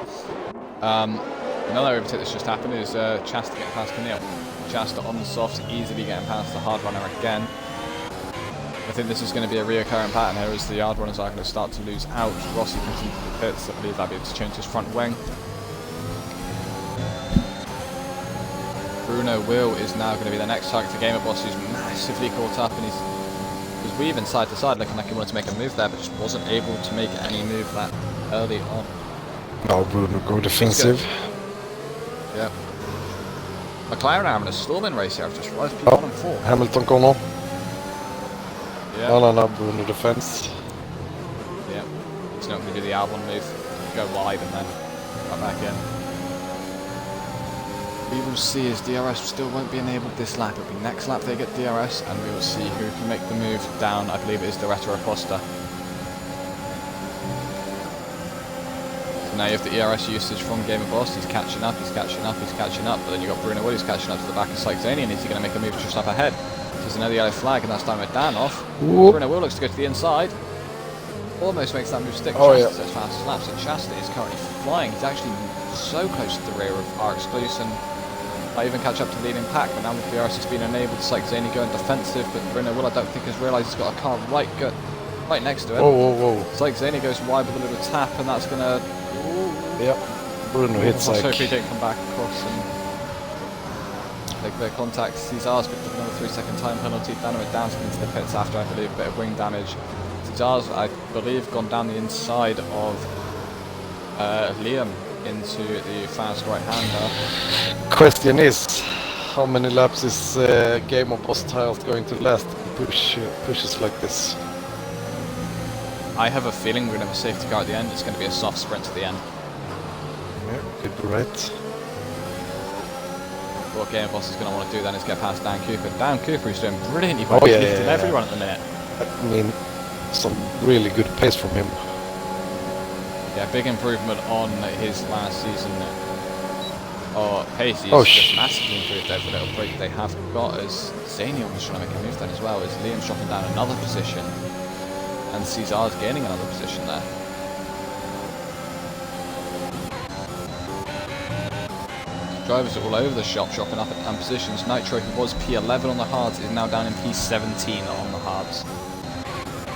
Another overtake that's just happened is Chasta getting past Camille. Chasta on the softs, easily getting past the hard runner again. I think this is going to be a reoccurring pattern here as the yard runners are going to start to lose out. Rossi comes into the pits. I believe that'll be able to change his front wing. Bruno Will is now going to be the next target to Gamer Boss, who's massively caught up, and he's weaving side to side looking like he wanted to make a move there, but just wasn't able to make any move that early on. Now Bruno go defensive. Yeah. McLaren are having a storming race here. I've just realised P1 and 4. Hamilton corner. Yeah. No, Bruno defense. Yeah. He's not going to do the Albon move. Go wide and then come back in. We will see as DRS still won't be enabled this lap. It'll be next lap they get DRS, and we will see who can make the move down. I believe it is the Retro Acosta. Now you have the ERS usage from Gamer Boss. He's catching up, but then you've got Bruno Will, who's catching up to the back of Cyclone, and he's going to make a move just up ahead. There's another yellow flag, and that's time with Dan off. Bruno Will looks to go to the inside. Almost makes that move stick. Chasta sets fast laps, and Chasta is currently flying. He's actually so close to the rear of RX and might even catch up to the leading pack, but now the DRS has been enabled. Cyclone going defensive, but Bruno Will, I don't think, has realised he's got a car right next to him. Whoa. Cyclone goes wide with a little tap, and that's going to... Yep. Bruno hits like... Let's hope he didn't come back across and make their contact. Cesar's picked up another 3-second time penalty. Dynamite Down's into the pits after, I believe, a bit of wing damage. Cesar's, I believe, gone down the inside of Liam into the fast right-hander. Question is, how many laps is Game of Boss Tiles going to last? Pushes like this. I have a feeling we're going to have a safety car at the end. It's going to be a soft sprint to the end. Yeah, could be right. What Game Boss is going to want to do then is get past Dan Cooper. Dan Cooper is doing brilliantly well. He's lifting everyone at the minute. I mean, some really good pace from him. Yeah, big improvement on his last season. Pace is just massively improved over the little break they have got, as Zanion was trying to make a move then as well, as Liam's dropping down another position. And Cesar's gaining another position there. Drivers are all over the shop, dropping up at positions. Nitro, who was P11 on the hards, is now down in P17 on the hards.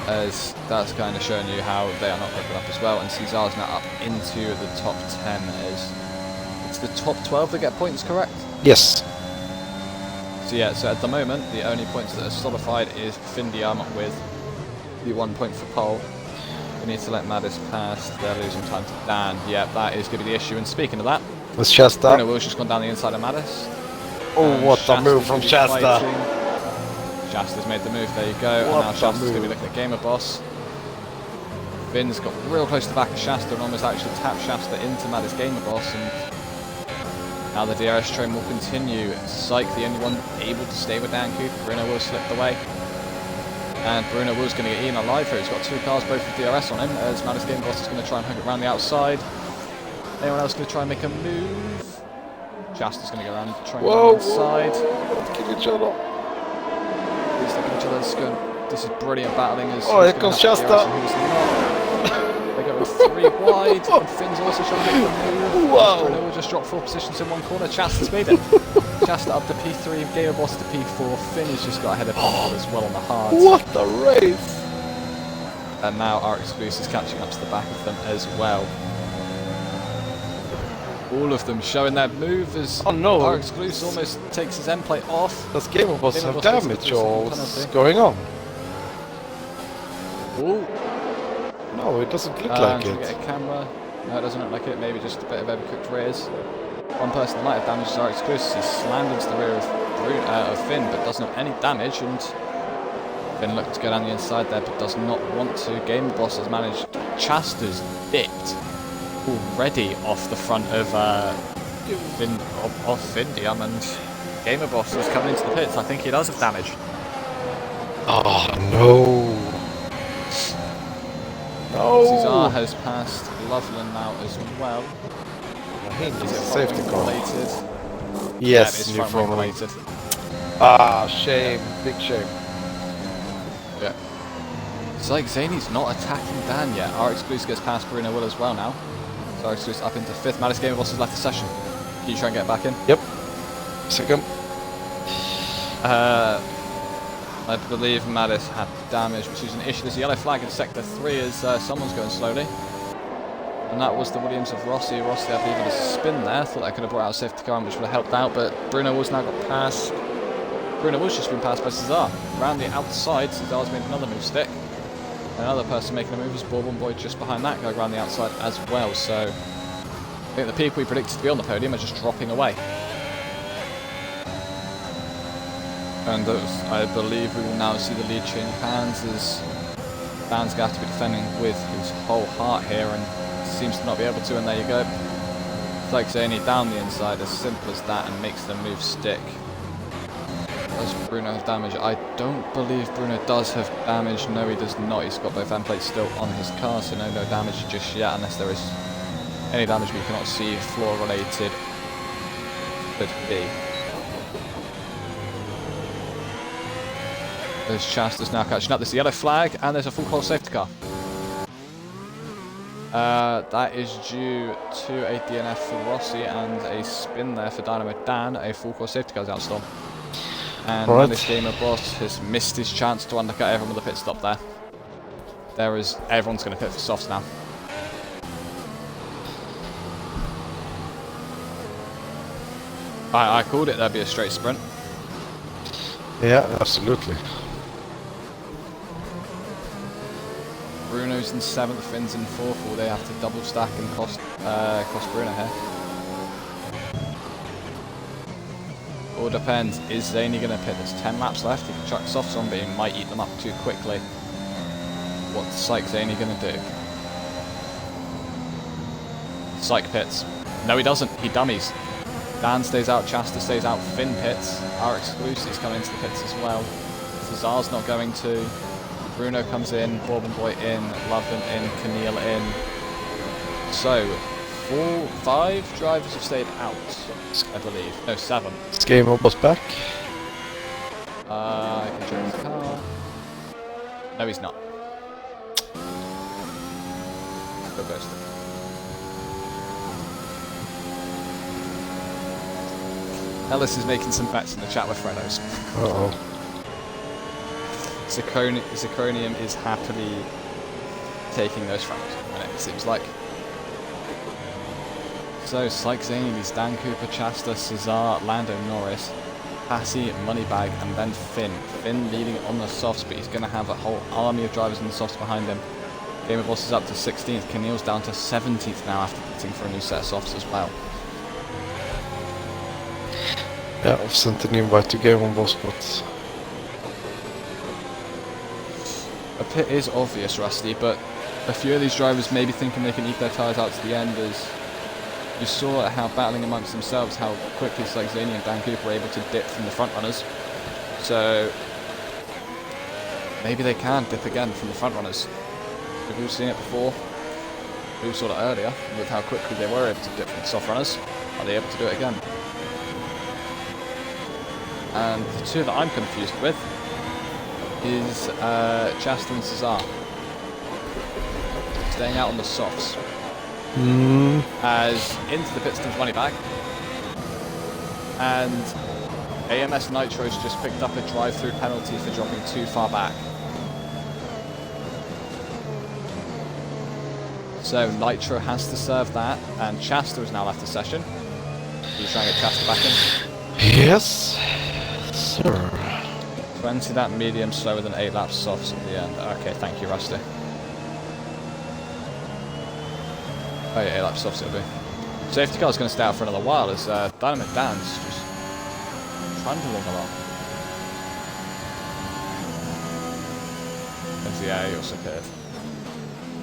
As that's kind of showing you how they are not looking up as well. And Cesar's now up into the top 10 as it's the top 12 that get points, correct? Yes. So yeah, so at the moment, the only points that are solidified is Findiam with the 1 point for pole. We need to let Mattis pass. They're losing time to Dan. Yeah, that is going to be the issue. And speaking of that, let's Shasta. Bruno Will's just gone down the inside of Mattis. Oh, what a move from Shasta. Shasta's made the move, there you go. And now Shasta's going to be looking at Gamer Boss. Finn's got real close to the back of Shasta and almost actually tapped Shasta into Mattis Gamer Boss. And now the DRS train will continue. Syke, the only one able to stay with Dan Cooper. Bruno Will slipped away. And Bruno Will's going to get eaten alive here. He's got two cars, both with DRS on him, as Mattis Gamer Boss is going to try and hook it around the outside. Anyone else going to try and make a move? Shasta's going to go around and try and go inside. Don't kill each other. These look at each other. This is brilliant battling. As here comes Shasta. They go with 3 wide. And Finn's also trying to make the move. Wow. Bruno will just drop 4 positions in one corner. Shasta's made it. Shasta up to P3, Gamer Boss to P4. Finn has just got ahead of him as well on the hards. What a race! And now our Exclusive is catching up to the back of them as well. All of them showing their move as our Exclusive almost takes his end plate off. Does Gamer Boss have damage or what's going on? Ooh. No, it doesn't look like it. Get a camera. No, it doesn't look like it. Maybe just a bit of overcooked rears. One person that might have damaged our Exclusive. He's slammed into the rear of Finn, but doesn't have any damage. And Finn looked to go down the inside there, but does not want to. Gamer Boss has managed. Chasta's dipped already off the front of Findiam, and Gamer Boss is coming into the pits. I think he does have damage. Oh no! No! Cesar has passed Loveland now as well. I think Is it's it a safety car. related? Yes, yeah, new it's front wing related. Ah, shame, big shame. Yeah. It's like Zane's not attacking Dan yet. Our Exclusive gets past Bruno Will as well now. So our Exclusive up into 5th. Maddest Gamer Boss has left the session. Can you try and get back in? Yep. Second. I believe Maddest had damage, which is an issue. There's a yellow flag in Sector 3 as someone's going slowly. And that was the Williams of Rossi. Rossi, I believe, had a spin there. Thought that could have brought out a safety car, which would have helped out, but Bruno Will's now got past. Bruno Will's just been passed by Cesar. Around the outside, Cesar's made another move stick. Another person making a move was Bourbon Boy just behind that guy around the outside as well. So I think the people we predicted to be on the podium are just dropping away. And I believe we will now see the lead change hands as Dan's going to have to be defending with his whole heart here and seems to not be able to, and there you go. Like Zany down the inside, as simple as that, and makes the move stick. Does Bruno have damage? I don't believe Bruno does have damage. No, he does not. He's got both end plates still on his car, so no damage just yet, unless there is any damage we cannot see floor related. Could be. There's Chasta's now catching up. There's the yellow flag, and there's a full course safety car. That is due to a DNF for Rossi and a spin there for Dynamo Dan. A full course safety car is out still. And Maddest Gamer Boss has missed his chance to undercut everyone with a pit stop there. Everyone's going to pit for softs now. I called it there'd be a straight sprint. Yeah, absolutely. Bruno's in 7th, Finn's in 4th. Will they have to double stack and cost Bruno here? All depends. Is Zany going to pit? There's 10 laps left. He can chuck softs on, but he might eat them up too quickly. What's Psych Zany going to do? Psych pits. No, he doesn't. He dummies. Dan stays out, Chasta stays out, Finn pits. Our Exclusives come into the pits as well. Cesar's not going to. Bruno comes in, Bourbon Boy in, Loveland in, Keneal in. So, 5 drivers have stayed out, I believe. No, 7. Is Game almost back? I can check his car. No, he's not. Still ghosted. Ellis is making some bets in the chat with Fredos. Uh-oh. Zirconium is happily taking those frames, it seems like. So, Psych Zany leads Dan Cooper, Chasta, Cesar, Lando Norris, Passy, Moneybag, and then Finn. Finn leading on the softs, but he's going to have a whole army of drivers on the softs behind him. Gamer Boss is up to 16th, Keneal's down to 17th now after pitting for a new set of softs as well. Yeah, I've sent an invite to Game on Boss, but A pit is obvious, Rusty, but a few of these drivers may be thinking they can eke their tyres out to the end, as you saw how battling amongst themselves, how quickly Psych Zany and Dan Cooper were able to dip from the front runners. So maybe they can dip again from the front runners. We've seen it before. We saw it earlier with how quickly they were able to dip from the soft runners. Are they able to do it again? And the two that I'm confused with is Chasta and Cesar. Staying out on the softs. As into the pits comes Moneybag. And AMS Nitro's just picked up a drive-through penalty for dropping too far back. So Nitro has to serve that, and Chasta has now left the session. You try and get Chasta back in? yes, sir. 20 that medium, slower than 8 laps softs at the end. Okay, thank you, Rusty. Oh yeah, 8 laps softs it'll be. Safety car's going to stay out for another while as Dynamite Dan's just trundling along. Yeah, he also pitted.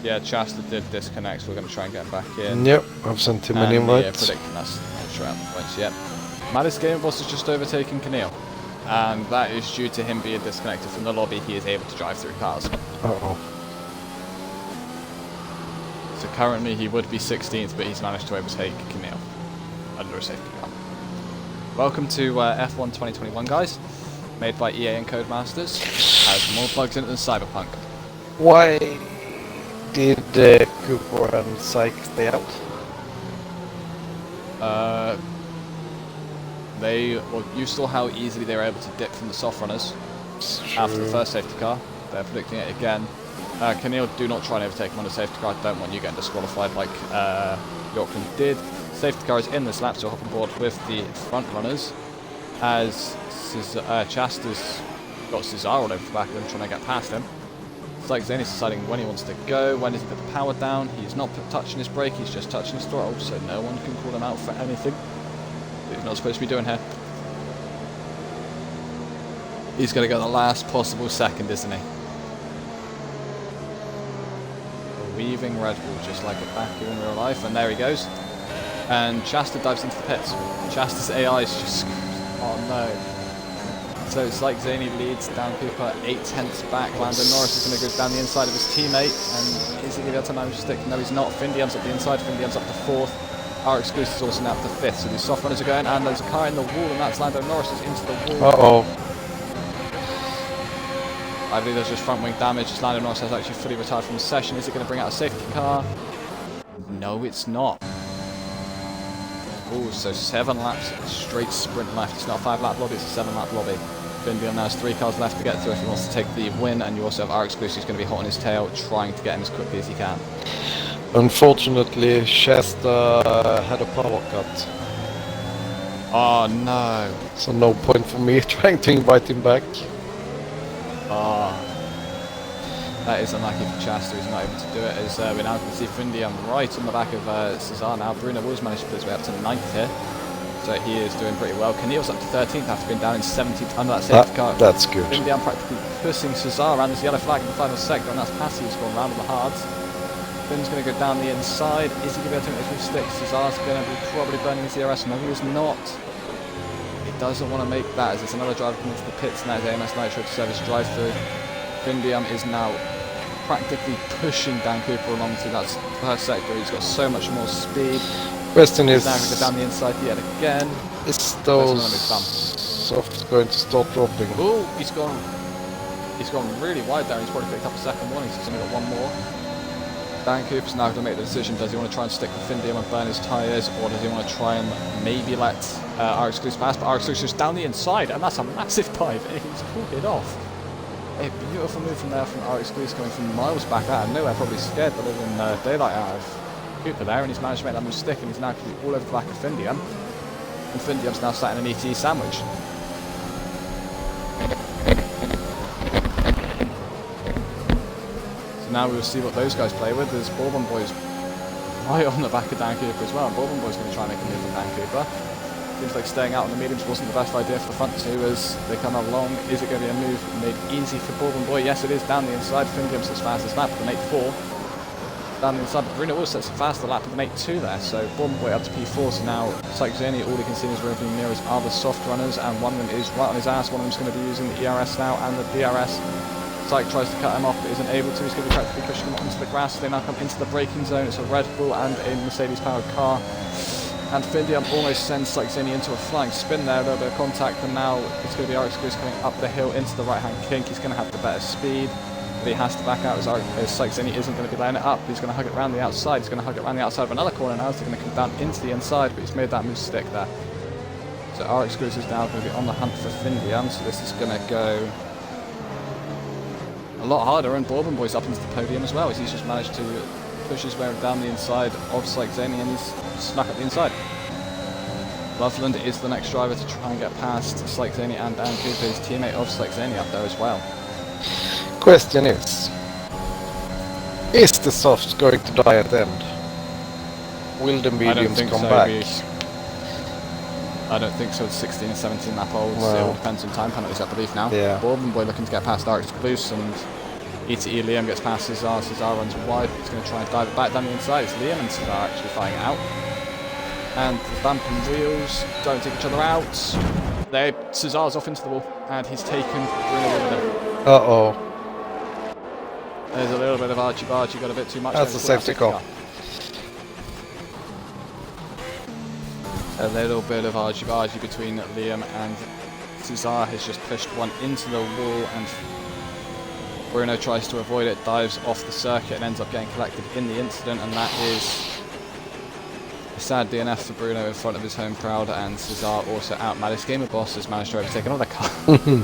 Yeah, Chasta did disconnect, so we're going to try and get him back in. Yep, I've sent him an invite. Yeah, predicting us. Try out the points, yep. Maddest Gamer Boss has just overtaken Keneal. And that is due to him being disconnected from the lobby. He is able to drive through cars. Uh-oh. So currently he would be 16th, but he's managed to overtake Keneal under a safety car. Welcome to F1 2021, guys. Made by EA and Codemasters. Has more plugs in it than Cyberpunk. Why did Cooper and Syke stay out? You saw how easily they were able to dip from the soft runners after the first safety car. They're predicting it again. Keneal, do not try and overtake him on the safety car. I don't want you getting disqualified like Yorkland did. Safety car is in this lap, so hop on board with the front runners. As Chasta's got Cesar all over the back of him, trying to get past him. It's like Zane's deciding when he wants to go, when does he put the power down. He's not touching his brake, he's just touching his throttle, so no one can call him out for anything that he's not supposed to be doing here. He's going to go the last possible second, isn't he? A weaving Red Bull, just like it back here in real life, and there he goes. And Shasta dives into the pits. Shasta's AI is just... oh no. So it's like Zaney leads down Cooper 8/10 back. Lando Norris is going to go down the inside of his teammate. And is he going to be able to manage to stick? No, he's not. Findiam's up the inside. Findiam's up to 4th. Our exclusive is also now up to 5th. So these soft runners are going, and there's a car in the wall, and that's Lando Norris is into the wall. Uh-oh. I believe there's just front wing damage. As Lando Norris has actually fully retired from the session. Is it going to bring out a safety car? No, it's not. Oh, so 7 laps, straight sprint left. It's not a 5-lap lobby, it's a 7-lap lobby. Findiam now has 3 cars left to get through if he wants to take the win, and you also have our exclusive who's going to be hot on his tail, trying to get him as quickly as he can. Unfortunately, Shasta had a power cut. Oh no. So no point for me trying to invite him back. That is unlucky for Chasta, he's not able to do it, as we now can see Findiam right on the back of Cesar now. Bruno Wills managed to put his way up to 9th here, so he is doing pretty well. Keneal's up to 13th after being down in 17th under that safety car. That's good. Findiam practically pushing Cesar around this yellow flag in the final sector, and that's Passy who's gone round on the hards. Finn's going to go down the inside. Is he going to be able to make this stick? Cesar's going to be probably burning his ERS. No, he is not. He doesn't want to make that, as it's another driver coming into the pits, and that is AMS Nitro to service drive-through. Findiam is now practically pushing Dan Cooper along to that first sector. He's got so much more speed. Question is, he's now going to go down the inside yet again. Is those softs going to start dropping? Oh, he's gone really wide there. He's probably picked up a second warning, so he's only got one more. Dan Cooper's now going to make the decision. Does he want to try and stick with Findiam and burn his tyres, or does he want to try and maybe let our exclusive pass? But our exclusive is down the inside, and that's a massive dive. He's pulled it off. A beautiful move from there from our exclusive, coming from miles back out of nowhere, probably scared the living daylight out of Cooper there, and he's managed to make that move stick, and he's now going to be all over the back of Findiam. And Findiam's now sat in an ET sandwich. So now we will see what those guys play with. There's Bourbon Boys right on the back of Dan Cooper as well, and Bourbon Boys going to try and make a move with Dan Cooper. Seems like staying out on the mediums wasn't the best idea for the front two as they come along. Is it going to be a move made easy for Bourbon Boy? Yes, it is. Down the inside, Findiam sets fastest lap with an 8.4. Down the inside, Bruno Wills sets a faster lap with an 8.2 there. So Bourbon Boy up to P4. So now Psychzani, all he can see in his rearview mirrors are the soft runners, and one of them is right on his ass. One of them's going to be using the ERS now and the DRS. Psych tries to cut him off, but isn't able to. He's going to be practically pushing him onto the grass. They now come into the braking zone. It's a Red Bull and a Mercedes-powered car. And Findiam almost sends Psychzani into a flying spin there, a little bit of contact, and now it's going to be our exclusive coming up the hill into the right-hand kink. He's going to have the better speed, but he has to back out as Psychzani isn't going to be laying it up. He's going to hug it around the outside. He's going to hug it around the outside of another corner now. They're going to come down into the inside, but he's made that move stick there. So our exclusive is now going to be on the hunt for Findiam, so this is going to go a lot harder, and Bourbon Boy's up into the podium as well, as he's just managed to push his way down the inside of Psychzani, and he's snuck up the inside. Loveland is the next driver to try and get past Psychzani, and Dan Cooper, his teammate of Psychzani, up there as well. Question is the softs going to die at the end? Will the mediums come back? I don't think so. It's 16 and 17 lap olds. Well, it all depends on time penalties, I believe now. Yeah. Bourbon Boy looking to get past Dark Exclusive, and ETE Liam gets past Cesar. Cesar runs wide. He's going to try and dive it back down the inside. It's Liam and Cesar actually fighting it out. And the bumping wheels don't take each other out. Cesar's off into the wall, and he's taken Bruno with him. Uh-oh. There's a little bit of argy-bargy, got a bit too much. That's a safety car. A little bit of argy-bargy between Liam and Cesar has just pushed one into the wall, and Bruno tries to avoid it, dives off the circuit and ends up getting collected in the incident, and that is a sad DNF for Bruno in front of his home crowd, and Cesar also outmanaged. Gamer Boss has managed to overtake another car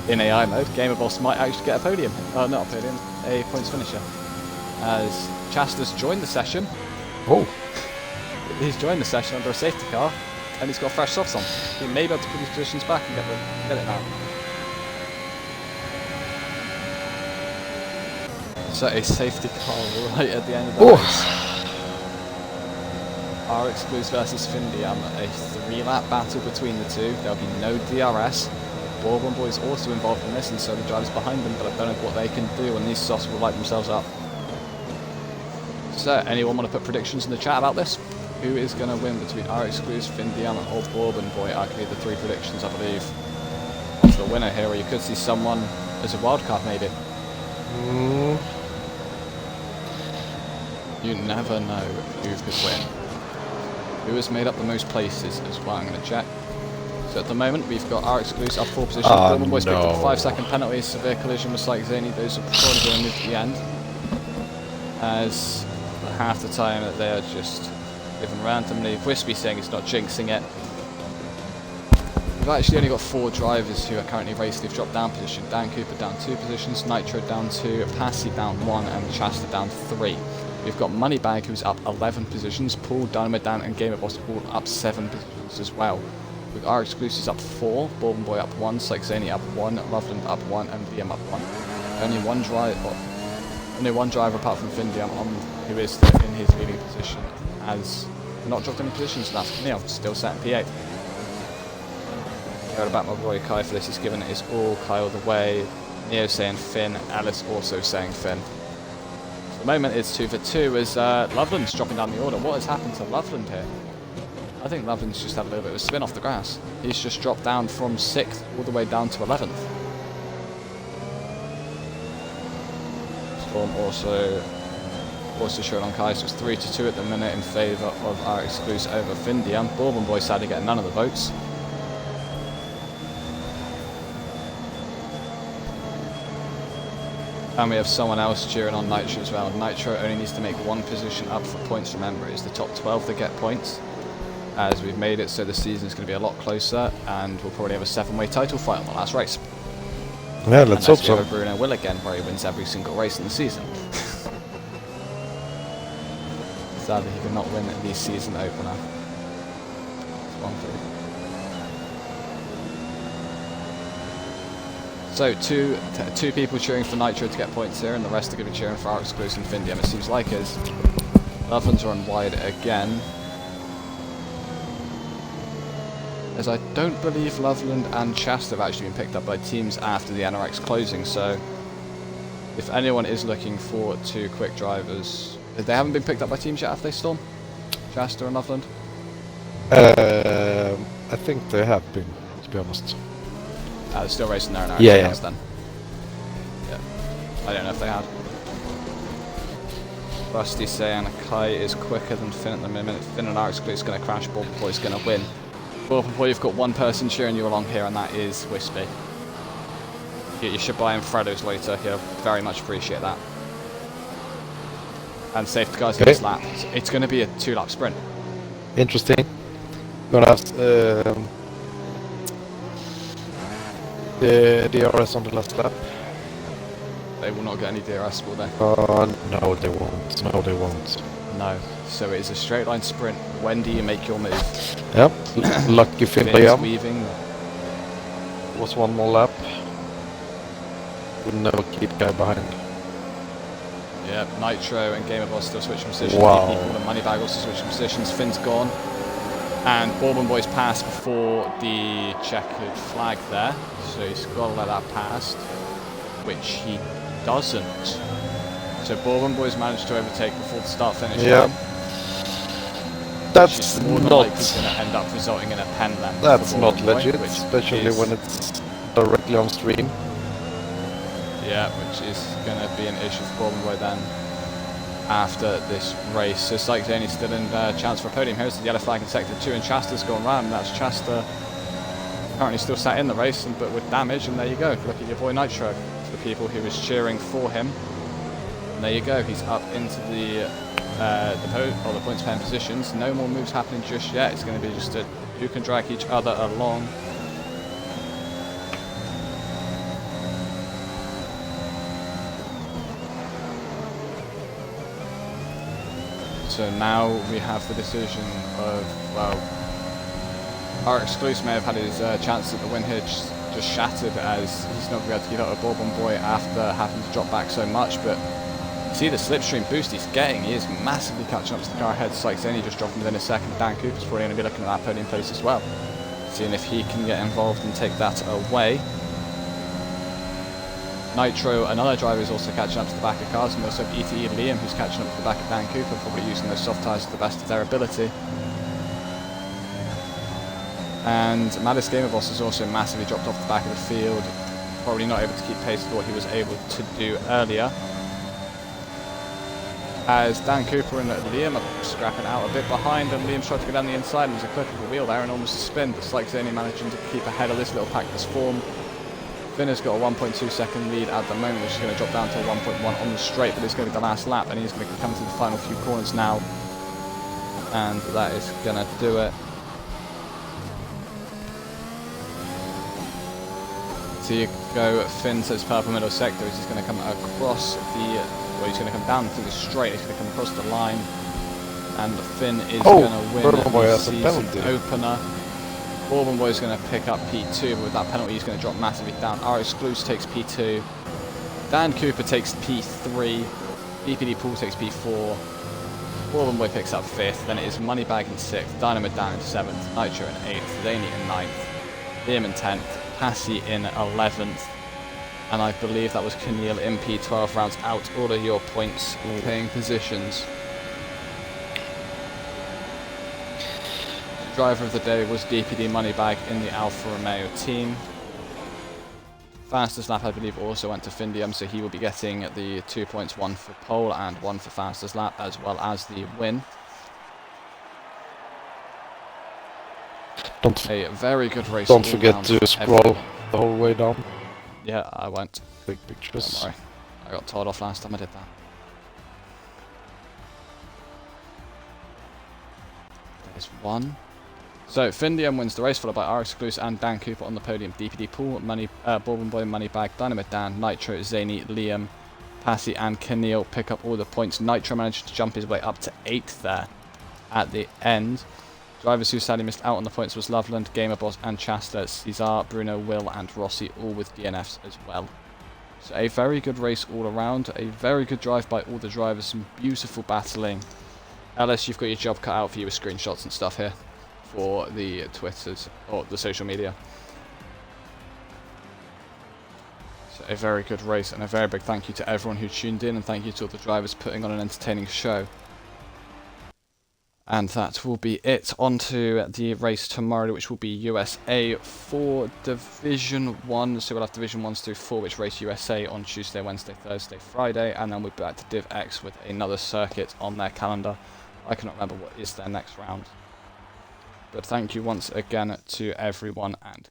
in AI mode. Gamer Boss might actually get a podium. Not a podium, a points finisher. As Chasta's joined the session. Oh. He's joined the session under a safety car, and he's got fresh softs on. He may be able to put his positions back and get it now. So a safety car right at the end of the race. RX Blues versus Findiam, a 3-lap battle between the two. There'll be no DRS. Bourbon Boys also involved in this, and so the drivers behind them, but I don't know what they can do, and these softs will light themselves up. So, anyone want to put predictions in the chat about this? Who is going to win between RX Blues, Findiam, and Old Bourbon Boy? Are going to be the 3 predictions, I believe. What's the winner here? Or you could see someone as a wildcard, maybe. You never know who could win. Who has made up the most places as well? I'm going to check. So at the moment we've got our exclusive up 4 position. Bourbon Boys picked up a 5-second penalty. Severe collision with Psych Zany. Those are probably going to move to the end. As half the time that they are just given randomly. Wispy saying it's not jinxing it. We've actually only got 4 drivers who are currently racing. They've dropped down position. Dan Cooper down 2 positions. Nitro down 2. Passy down 1. And Chasta down 3. We've got Moneybag, who's up 11 positions. Paul, Dynamite Dan, and Gamer Boss all up 7 positions as well. With our exclusives up 4, Bourbon Boy up 1, Psychzani up 1, Loveland up 1, and VM up 1. Only one driver apart from Findiam who is still in his leading position has not dropped any positions, and that's Neil, still sat in P8. Heard about my boy Kai for this, he's given his all, Kai all the way. Neo saying Finn, Alice also saying Finn. At the moment it's 2 for 2 as Loveland's dropping down the order. What has happened to Loveland here? I think Loveland's just had a little bit of a spin off the grass. He's just dropped down from 6th all the way down to 11th. Storm also showed on Kai, so it's 3 to 2 at the minute in favour of our exclusive over Findiam. Bourbon Boy sadly getting none of the votes. And we have someone else cheering on Nitro as well. Nitro only needs to make 1 position up for points. Remember, it's the top 12 that get points. As we've made it so the season's going to be a lot closer, and we'll probably have a 7-way title fight on the last race. Yeah, let's hope so. Bruno will again, where he wins every single race in the season. Sadly, he cannot win the season opener. It's 1-3. So two people cheering for Nitro to get points here, and the rest are going to be cheering for our exclusive Findiam. It seems like as Loveland's run wide again. As I don't believe Loveland and Chasta have actually been picked up by teams after the NRX closing, so if anyone is looking for 2 quick drivers, they haven't been picked up by teams yet, have they, Storm? Chasta and Loveland? I think they have been, to be honest. They're still racing there in RX then. Yeah. I don't know if they had. Rusty saying Kai is quicker than Finn at the moment. Finn and RX is going to crash, Bourbon Boy's going to win. Bourbon Boy, you've got 1 person cheering you along here, and that is Wispy. You should buy him Freddos later, he'll very much appreciate that. And safety cars in this lap. It's going to be a 2-lap sprint. Interesting. Gonna have the DRS on the last lap. They will not get any DRS, will they? No, they won't. No, they won't. No. So it is a straight line sprint. When do you make your move? Yep. Lucky Findiam. Weaving. Was 1 more lap. Would never keep Guy behind. Yeah, Nitro and Gamer Boss still switching positions. Wow. People and Moneybag also switching positions. Finn's gone. And Bourbon Boy's passed before the checkered flag there. So he's got to let that past, which he doesn't. So Bourbon Boy's managed to overtake before the start-finish line. That's more than not... likely going to end up resulting in a pen length. That's not legit, especially when it's directly on stream. Yeah, which is going to be an issue for Bourbon Boy then after this race. So Psych Zany's still in chance for a podium. Here's the yellow flag in sector 2, and Chasta's gone round. That's Chasta currently still sat in the race, but with damage, and there you go. Look at your boy Nitro. for the people who was cheering for him. And there you go, he's up into the points paying positions. No more moves happening just yet. It's going to be just who can drag each other along. So now we have the decision of, well, our exclusive may have had his chance at the win here just shattered, as he's not going to be able to keep up with Bourbon Boy after having to drop back so much. But see the slipstream boost he's getting. He is massively catching up to the car ahead. Sykes only just dropping within a second. Dan Cooper's probably going to be looking at that podium place as well, seeing if he can get involved and take that away. Nitro, another driver, is also catching up to the back of cars, and we also have ETE Liam, who's catching up to the back of Dan Cooper, probably using those soft tyres to the best of their ability. And Maddis Gamer Boss has also massively dropped off the back of the field, probably not able to keep pace with what he was able to do earlier. As Dan Cooper and Liam are scrapping out a bit behind, and Liam's tried to go down the inside, and there's a clip of the wheel there and almost a spin, but Sykes only managing to keep ahead of this little pack that's formed. Finn has got a 1.2 second lead at the moment, which is going to drop down to 1.1 on the straight, but it's going to be the last lap, and he's going to come to the final few corners now, and that is going to do it. So you go, Finn says purple middle sector, he's going to come across he's going to come down through the straight, he's going to come across the line, and Finn is going to win the season opener. Bourbon Boy is going to pick up P2, but with that penalty he's going to drop massively down. Our Exclusive takes P2, Dan Cooper takes P3, BPD Pool takes P4, Bourbon Boy picks up 5th, then it is Moneybag in 6th, Dynamite Dan in 7th, Nitro in 8th, Zaney in 9th, Liam in 10th, Passy in 11th, and I believe that was Keneal in P12, rounds out all of your points paying positions. Driver of the day was DPD Moneybag in the Alfa Romeo team. Fastest lap, I believe, also went to Findium, so he will be getting the 2 points, 1 for pole and 1 for fastest lap, as well as the win. A very good race. Don't forget to scroll the whole way down. Yeah, I won't. Big pictures. Don't worry. I got told off last time I did that. There's one. So Findium wins the race, followed by R Exclusive and Dan Cooper on the podium. DPD Pool, Bourbon Boy, Moneybag, Dynamite Dan, Nitro, Zaney, Liam, Passy and Keneal pick up all the points. Nitro managed to jump his way up to 8th there at the end. Drivers who sadly missed out on the points was Loveland, Gamerboss and Chasta, Cesar, Bruno, Will and Rossi, all with DNFs as well. So a very good race all around, a very good drive by all the drivers, some beautiful battling. Ellis, you've got your job cut out for you with screenshots and stuff here for the Twitters, or the social media. So a very good race, and a very big thank you to everyone who tuned in, and thank you to all the drivers putting on an entertaining show. And that will be it. On to the race tomorrow, which will be USA for Division 1. So we'll have Division 1s through 4, which race USA on Tuesday, Wednesday, Thursday, Friday. And then we'll be back to Div X with another circuit on their calendar. I cannot remember what is their next round. But thank you once again to everyone, and